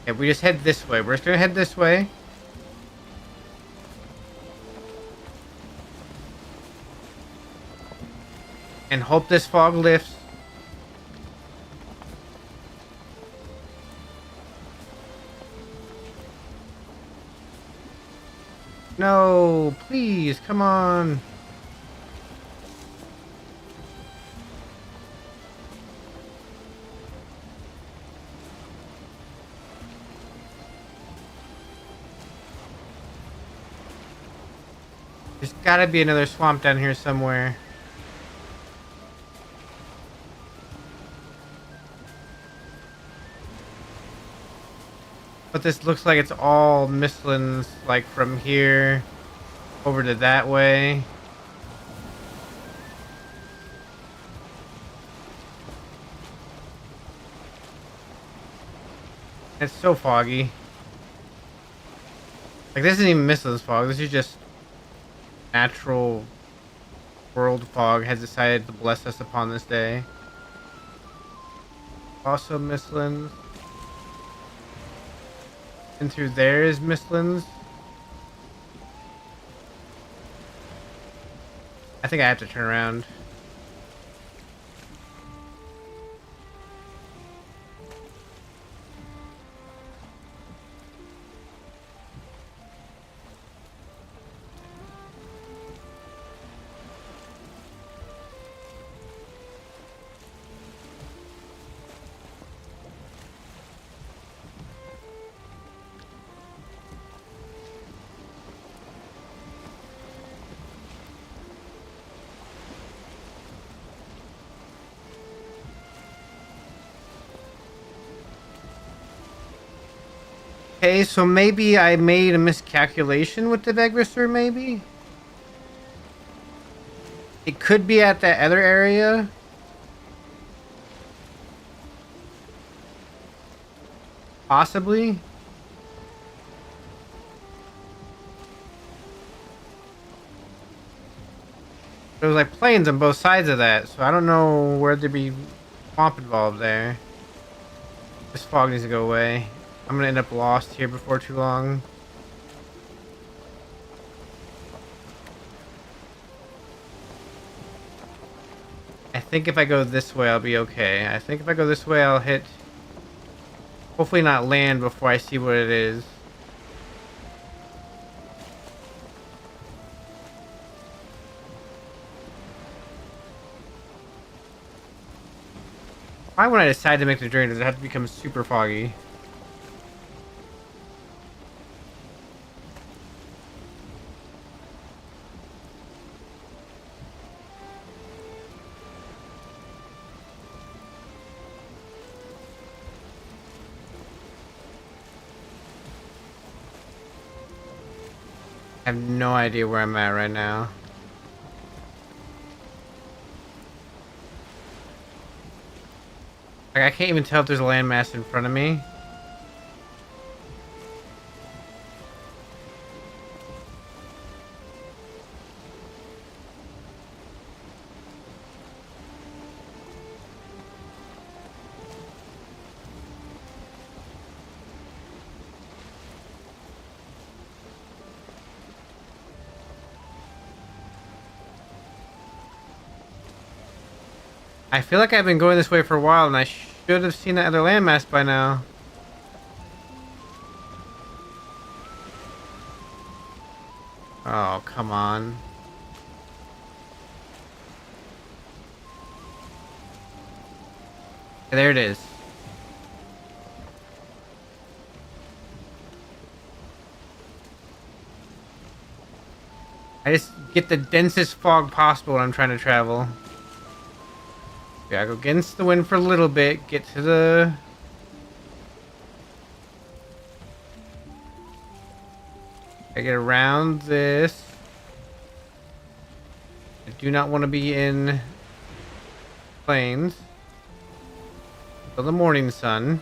Okay, we just head this way. We're just gonna head this way. And hope this fog lifts. No, please, come on. There's gotta be another swamp down here somewhere. But this looks like it's all mistlands, like from here over to that way. It's so foggy. Like, this isn't even mistlands fog. This is just natural world fog has decided to bless us upon this day. Also mistlands. And through there is mistlands. I think I have to turn around. Okay, so maybe I made a miscalculation with the Vegrister, maybe? It could be at that other area. Possibly. There was like plains on both sides of that, so I don't know where there'd be swamp involved there. This fog needs to go away. I'm gonna end up lost here before too long. I think if I go this way, I'll be okay. I think if I go this way, I'll hit... Hopefully not land before I see what it is. Why when I decide to make the journey does it have to become super foggy? I have no idea where I'm at right now. Like, I can't even tell if there's a landmass in front of me. I feel like I've been going this way for a while and I should have seen that other landmass by now. Oh, come on. There it is. I just get the densest fog possible when I'm trying to travel. Yeah, I go against the wind for a little bit, get to the... I get around this. I do not want to be in plains until the morning sun.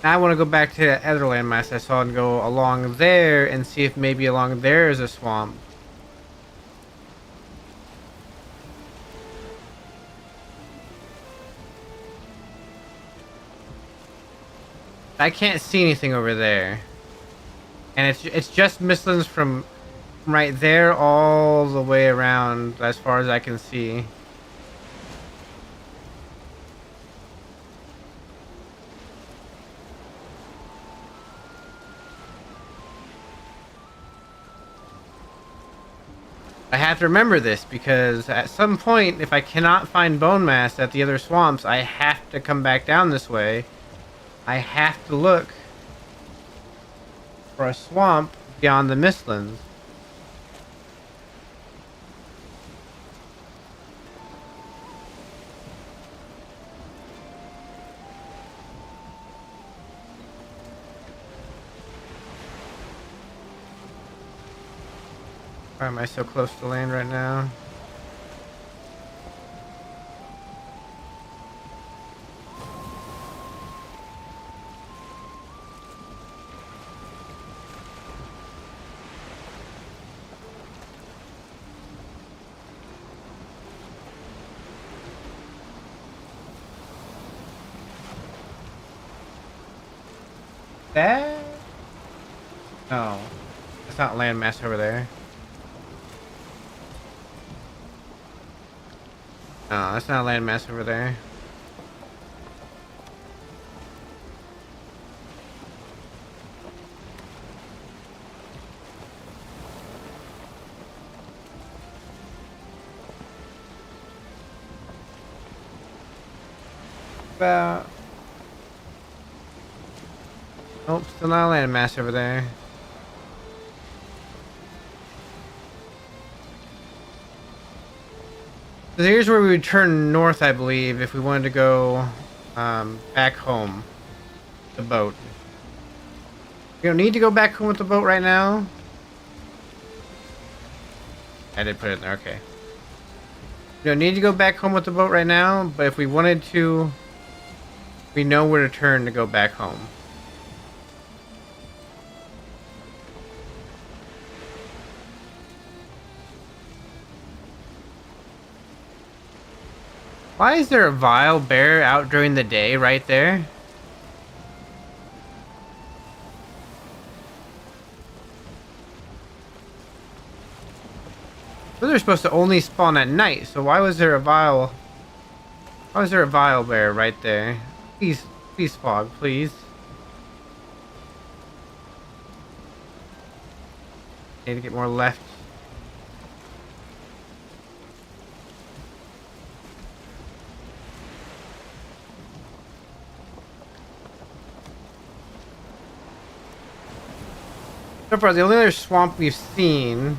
Now I want to go back to that other landmass I saw and go along there and see if maybe along there is a swamp. I can't see anything over there. And it's just mistlands from right there all the way around as far as I can see. I have to remember this because at some point, if I cannot find Bonemass at the other swamps, I have to come back down this way I have to look for a swamp beyond the Mistlands. Why am I so close to land right now? That? No. That's not landmass over there. No, that's not landmass over there. About... Nope, still not a landmass over there. So here's where we would turn north, I believe, if we wanted to go back home. The boat. We don't need to go back home with the boat right now. I did put it in there, okay. We don't need to go back home with the boat right now, but if we wanted to, we know where to turn to go back home. Why is there a vile bear out during the day right there? Those are supposed to only spawn at night, so why was there a vile... Why was there a vile bear right there? Please, please fog, please. Need to get more left. So far, the only other swamp we've seen,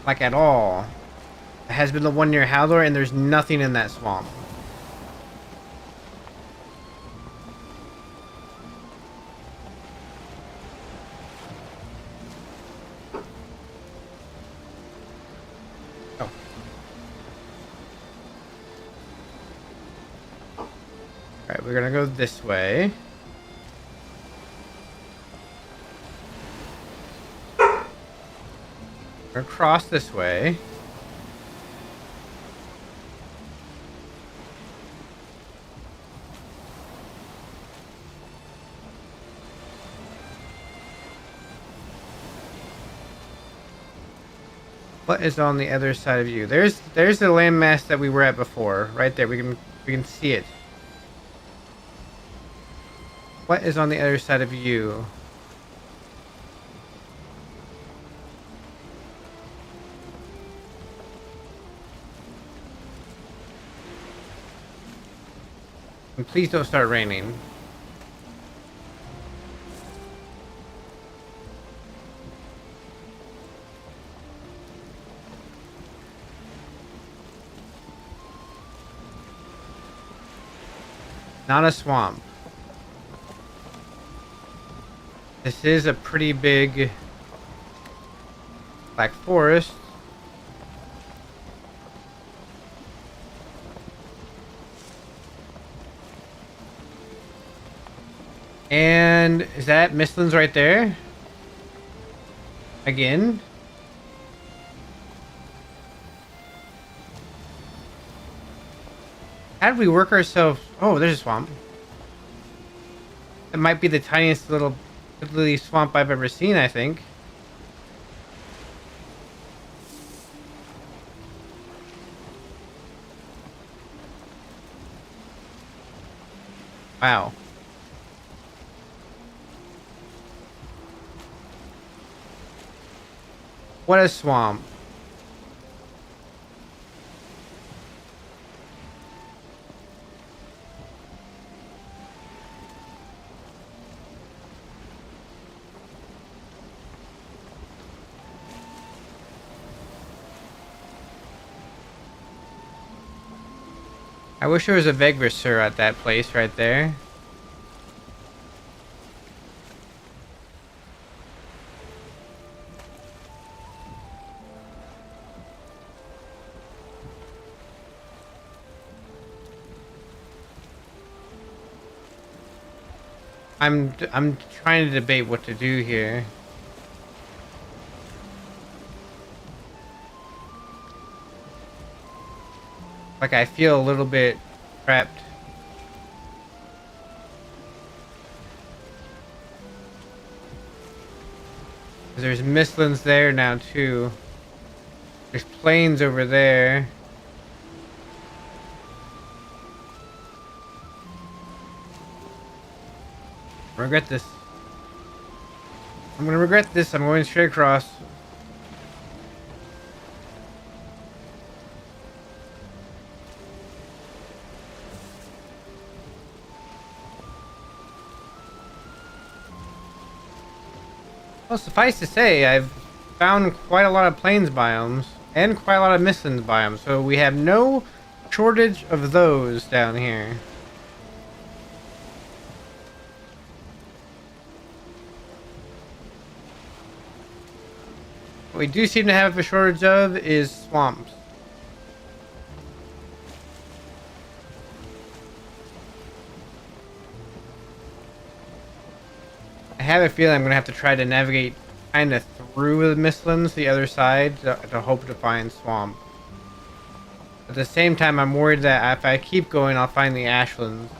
like at all, has been the one near Haldor, and there's nothing in that swamp. Oh. Alright, we're gonna go this way. We're gonna cross this way. What is on the other side of you? There's the landmass that we were at before, right there. We can see it. What is on the other side of you? And please don't start raining. Not a swamp. This is a pretty big black forest. And is that Mistlands right there? Again? How did we work ourselves? Oh, there's a swamp. It might be the tiniest little swamp I've ever seen, I think. Wow. What a swamp. I wish there was a Vegrisur at that place right there. I'm trying to debate what to do here. Like I feel a little bit trapped. There's Mistlands there now too. There's plains over there. I regret this. I'm gonna regret this. I'm going straight across. Well, suffice to say, I've found quite a lot of plains biomes and quite a lot of Mistlands biomes, so we have no shortage of those down here. What we do seem to have a shortage of is swamps. I have a feeling I'm going to have to try to navigate kind of through the Mistlands, the other side, to hope to find swamp. At the same time, I'm worried that if I keep going, I'll find the Ashlands.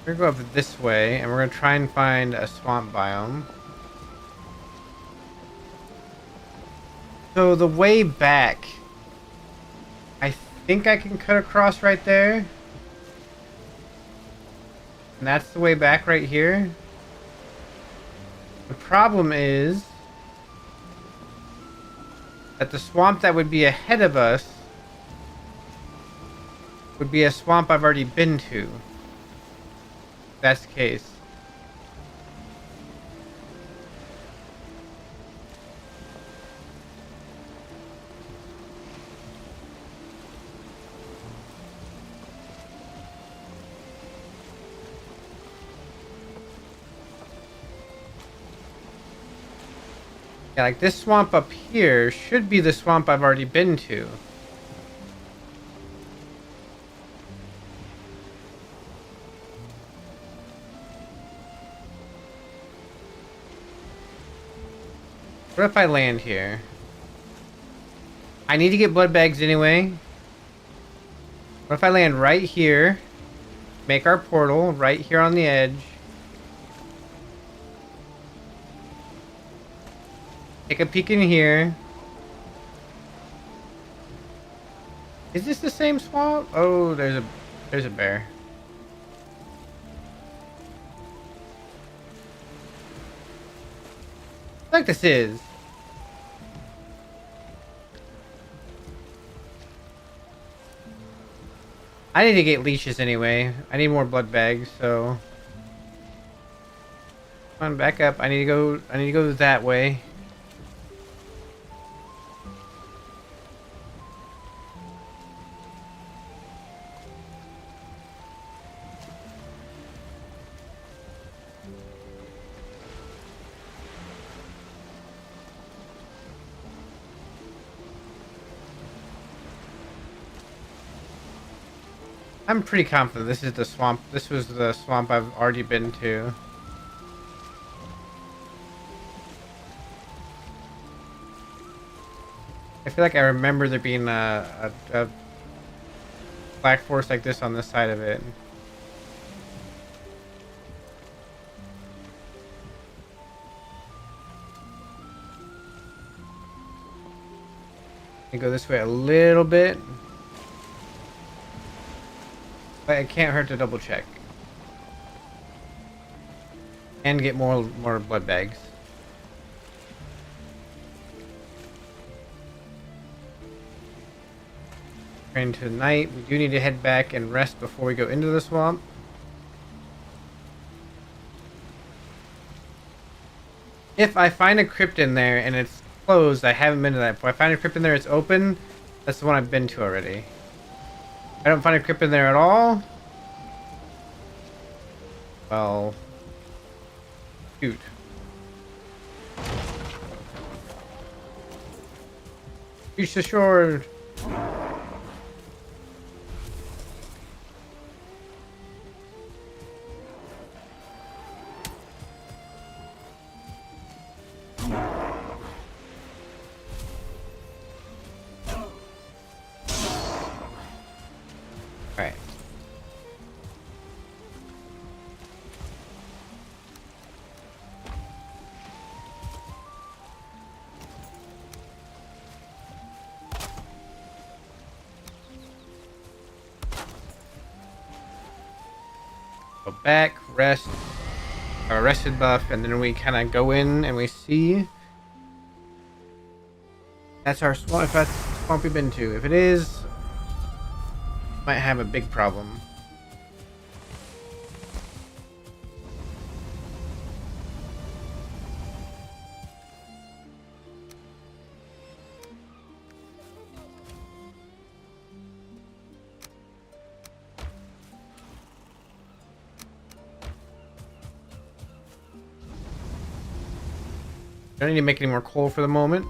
We're going to go up this way, and we're going to try and find a swamp biome. So the way back, I think I can cut across right there. And that's the way back right here. The problem is that the swamp that would be ahead of us would be a swamp I've already been to. If that's the case. Yeah, like this swamp up here should be the swamp I've already been to. What if I land here? I need to get blood bags anyway. What if I land right here? Make our portal right here on the edge. Take a peek in here. Is this the same swamp? Oh, there's a bear. I feel like this is. I need to get leashes anyway. I need more blood bags, so come on, back up. I need to go that way. I'm pretty confident this is the swamp. This was the swamp I've already been to. I feel like I remember there being a black forest like this on this side of it. I go this way a little bit. But it can't hurt to double check. And get more blood bags. Into night. We do need to head back and rest before we go into the swamp. If I find a crypt in there and it's closed, I haven't been to that. If I find a crypt in there, it's open. That's the one I've been to already. I don't find a crypt in there at all. Well, shoot. Reach the shore. Alright. Go back, rest, rested buff, and then we kind of go in and we see. That's our swamp. If that's the swamp we've been to. If it is, might have a big problem. Don't need to make any more coal for the moment.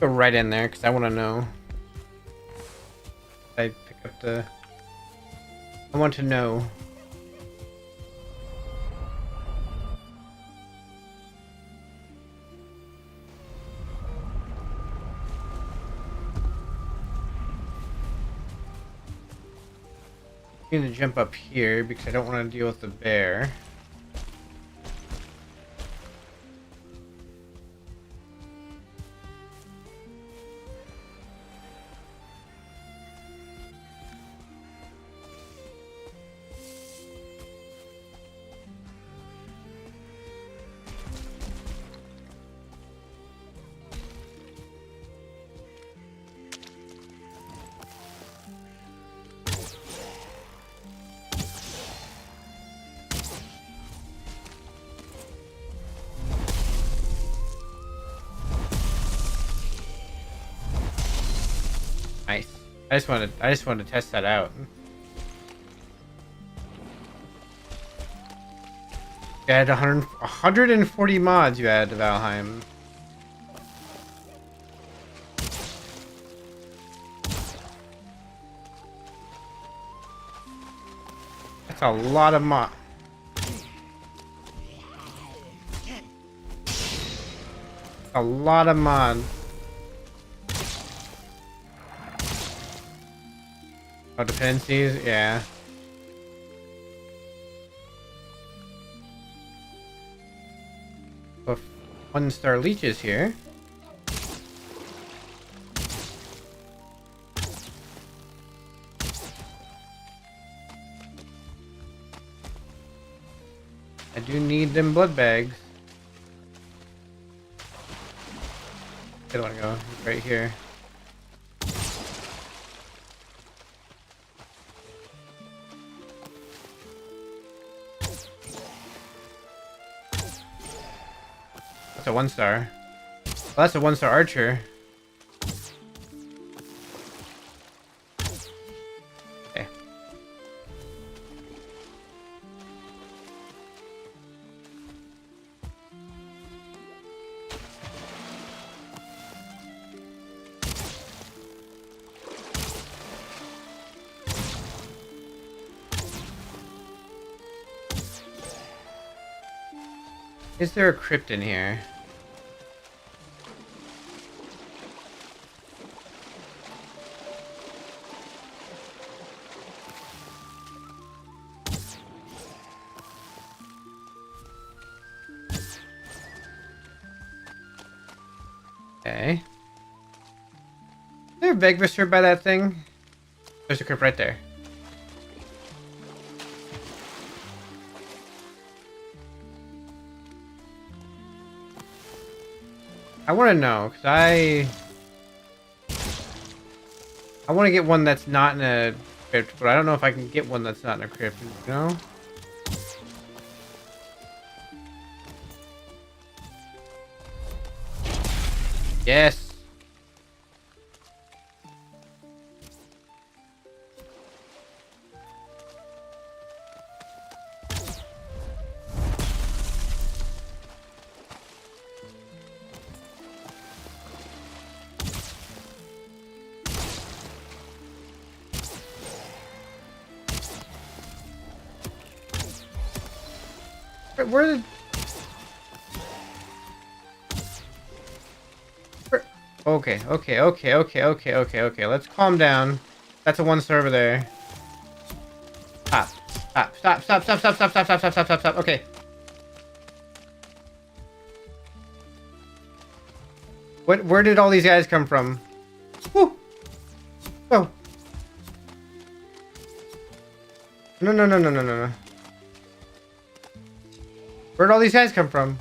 Go right in there because I want to know. I pick up the. I want to know. I'm gonna jump up here because I don't want to deal with the bear. Nice. I just wanted to test that out. You had 140 mods you added to Valheim. That's a lot of mod. A lot of mods. Oh, dependencies? Yeah. Well, 1-star leeches here. I do need them blood bags. I don't want to go right here. That's a 1-star. Well, that's a 1-star archer. Okay. Is there a crypt in here? Okay. Is there Vegviscer by that thing? There's a crypt right there. I want to know, because I want to get one that's not in a crypt, but I don't know if I can get one that's not in a crypt, you know? Yes! Where did... Okay. Let's calm down. That's a one star over there. Stop. Okay. Where did all these guys come from? Woo! Oh. No. Where'd all these guys come from?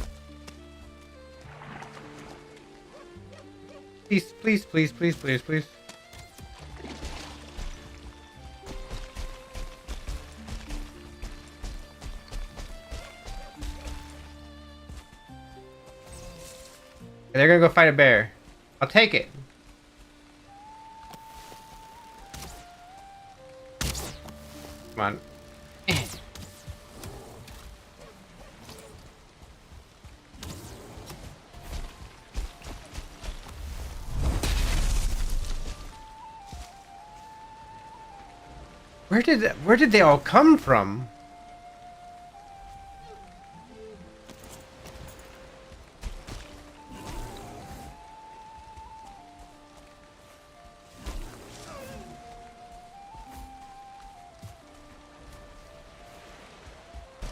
Please. They're gonna go fight a bear. I'll take it. Come on. Where did they all come from?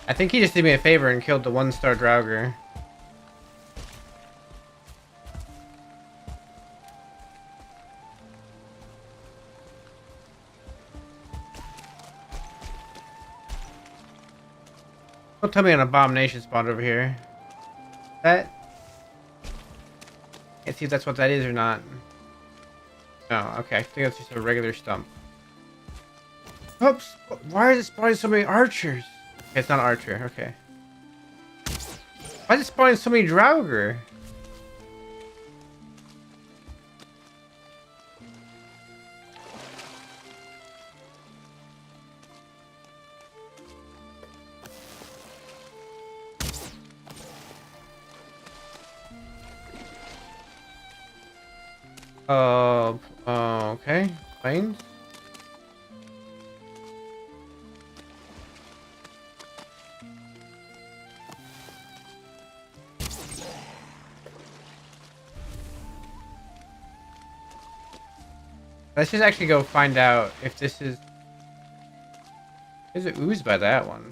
I think he just did me a favor and killed the one-star Draugr. Don't tell me an abomination spawned over here. That... Can't see if that's what that is or not. No, okay, I think that's just a regular stump. Oops! Why is it spawning so many archers? Okay, it's not an archer, okay. Why is it spawning so many Draugr? Okay. Planes? Let's just actually go find out if this is... There's an ooze by that one.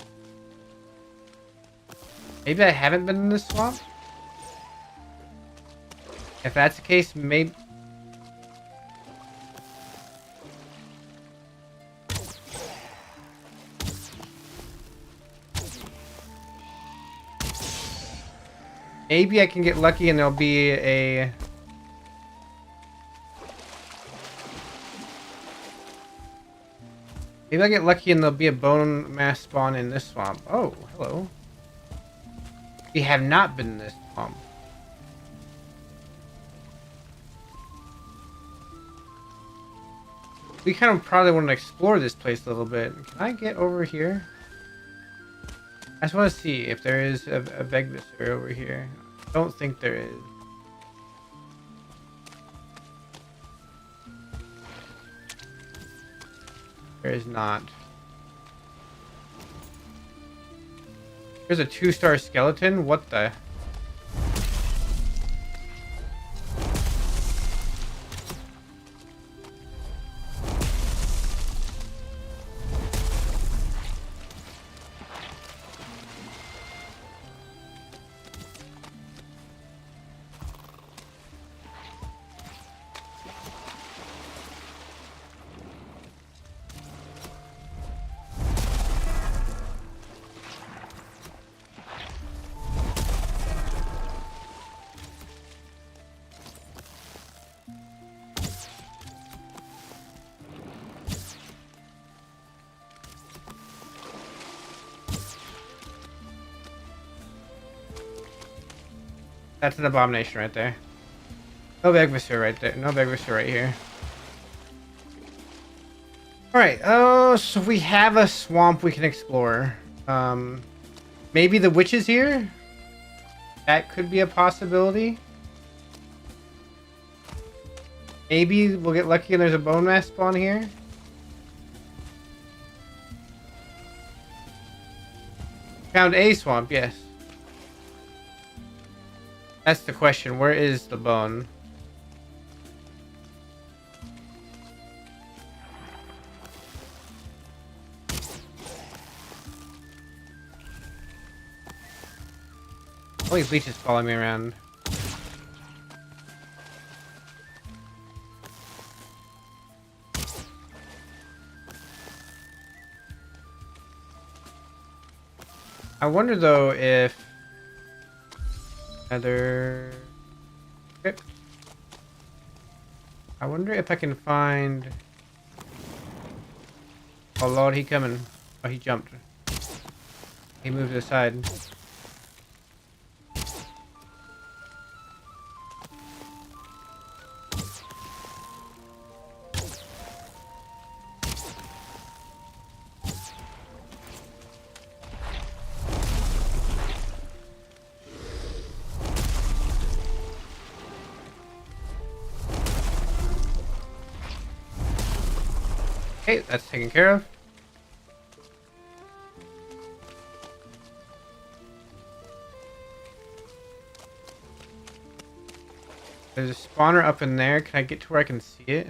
Maybe I haven't been in this swamp? If that's the case, maybe... Maybe I can get lucky and there'll be a... Maybe I'll get lucky and there'll be a Bonemass spawn in this swamp. Oh, hello. We have not been in this swamp. We kind of probably want to explore this place a little bit. Can I get over here? I just want to see if there is a Vegviscer over here. I don't think there is. There is not. There's a 2-star skeleton? What the? That's an abomination right there. No Vegviscer right there. No Vegviscer right here. Alright, so we have a swamp we can explore. Maybe the witch is here? That could be a possibility. Maybe we'll get lucky and there's a Bonemass spawn here. Found a swamp, yes. That's the question. Where is the bone? All these leeches following me around. I wonder though if another crypt. I wonder if I can find. Oh lord, he coming. Oh, he jumped. He moved aside. Okay, that's taken care of. There's a spawner up in there. Can I get to where I can see it?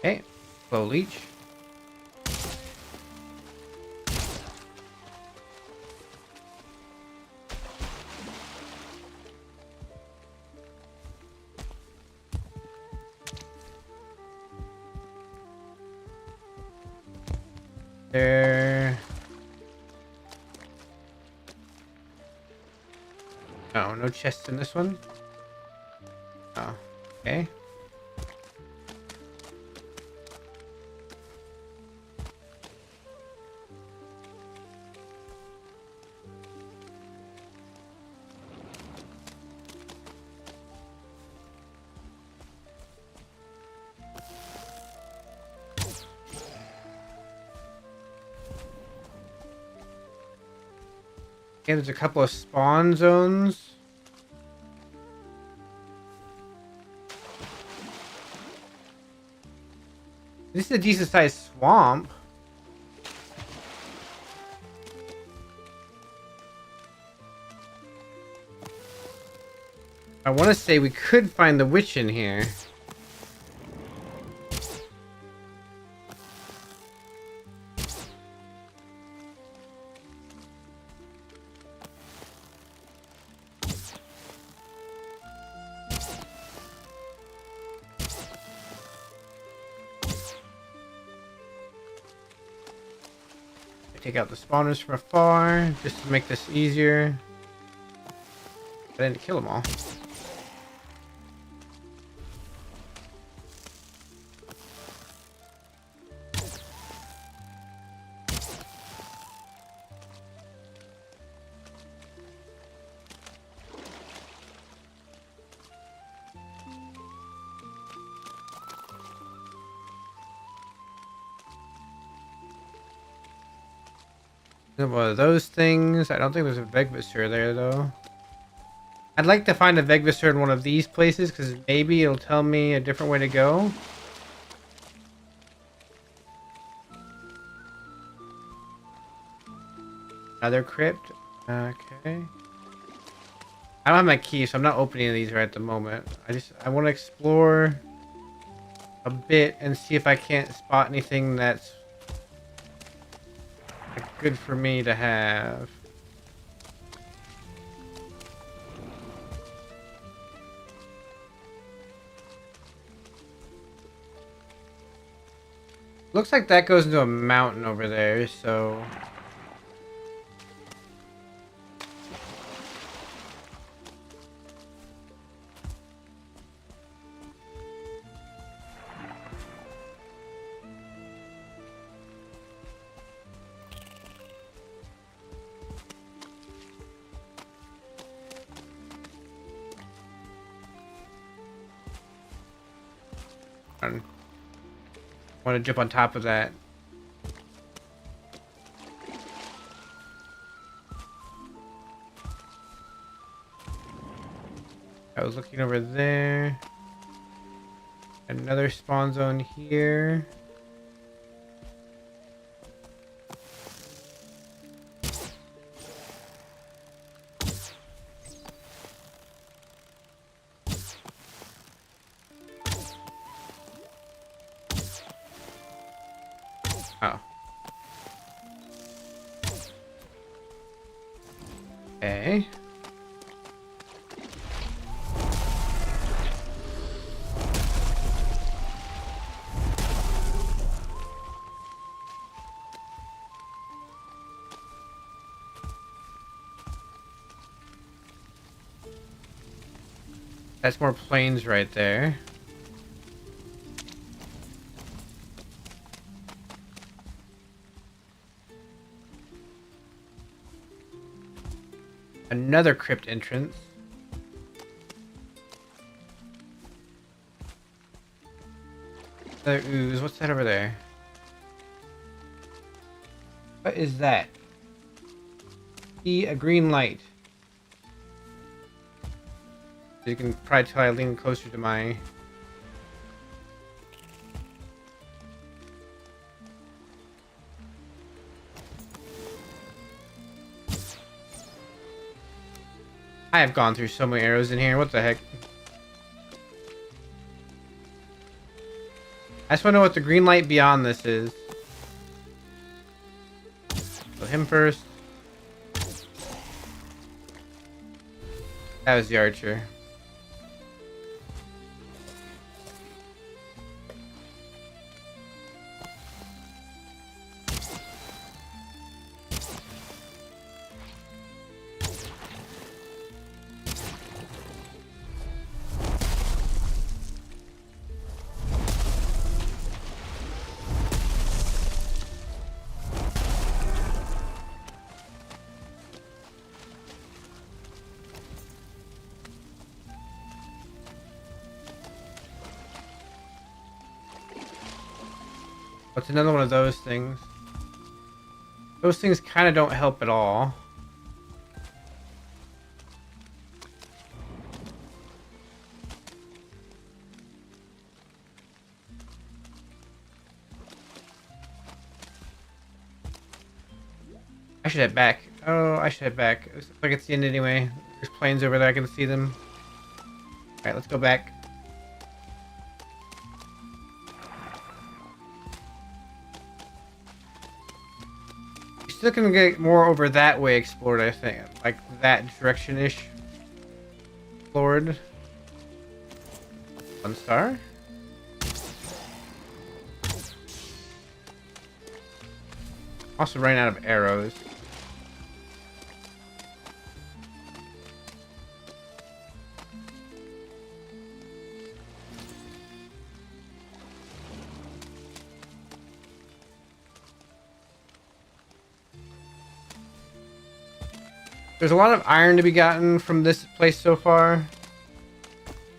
Okay, slow leech. There. Oh, no chests in this one. Oh, okay. Okay, there's a couple of spawn zones. This is a decent sized swamp. I want to say we could find the witch in here. Take out the spawners from afar, just to make this easier. I didn't kill them all. One of those things. I don't think there's a Vegviscer there though. I'd like to find a Vegviscer in one of these places because maybe it'll tell me a different way to go. Another crypt. Okay. I don't have my key, so I'm not opening these right at the moment. I want to explore a bit and see if I can't spot anything that's good for me to have. Looks like that goes into a mountain over there, so want to jump on top of that. I was looking over there. Another spawn zone here. Oh. Okay. That's more plains right there. Another crypt entrance. Another ooze. What's that over there? What is that? See a green light. You can probably tell I lean closer to my... I have gone through so many arrows in here. What the heck? I just want to know what the green light beyond this is. So him first. That was the archer. What's another one of those things? Those things kind of don't help at all. I should head back. Oh, I should head back. It looks like it's the end anyway. There's planes over there. I can see them. Alright, let's go back. Still can get more over that way explored, I think. Like that direction-ish explored. 1 star. Also running out of arrows. There's a lot of iron to be gotten from this place so far.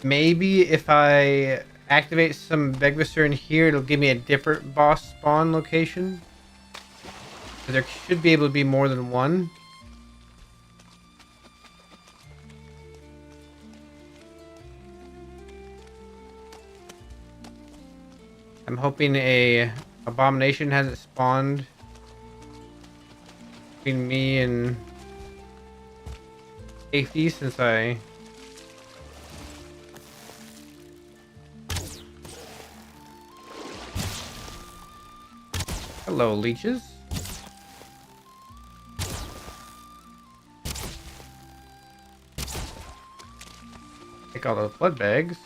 Maybe if I activate some Vegvisor in here, it'll give me a different boss spawn location. There should be able to be more than one. I'm hoping a abomination hasn't spawned between me and safety since I... Hello, leeches. Take all those blood bags.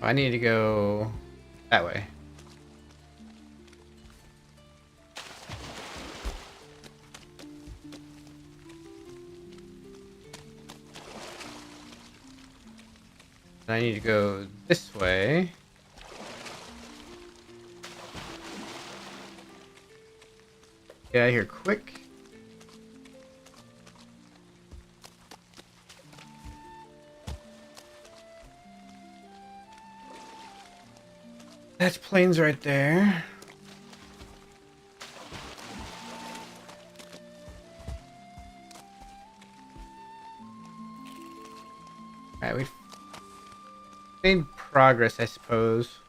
I need to go that way. I need to go this way. Get out of here quick. That's plains right there. Alright, we've made progress, I suppose.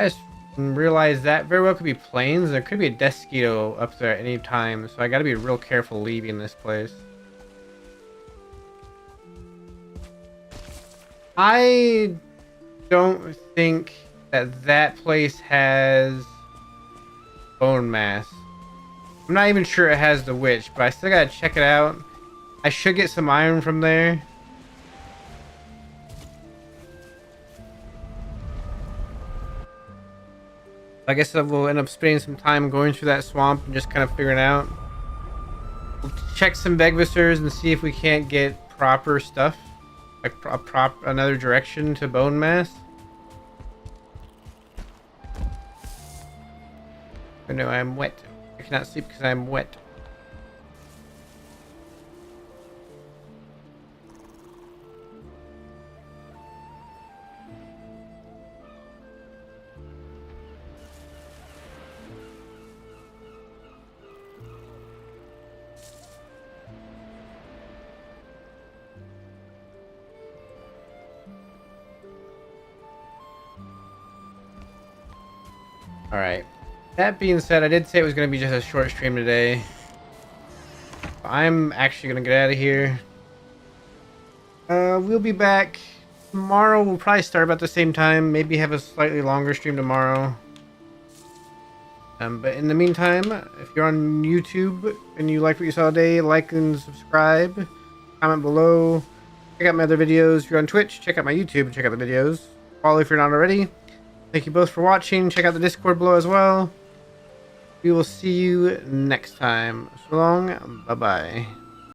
I just realized that very well could be plains. There could be a Desquito up there at any time, so I gotta be real careful leaving this place. I don't think that that place has Bonemass. I'm not even sure it has the witch, but I still gotta check it out. I should get some iron from there. I guess we'll end up spending some time going through that swamp and just kind of figuring out. We'll check some Begvisters and see if we can't get proper stuff. Like another direction to Bonemass. Oh no, I'm wet. I cannot sleep because I'm wet. Alright. That being said, I did say it was going to be just a short stream today. I'm actually going to get out of here. We'll be back tomorrow. We'll probably start about the same time. Maybe have a slightly longer stream tomorrow. But in the meantime, if you're on YouTube and you like what you saw today, like and subscribe. Comment below. Check out my other videos. If you're on Twitch, check out my YouTube and check out the videos. Follow if you're not already. Thank you both for watching. Check out the Discord below as well. We will see you next time. So long. Bye-bye.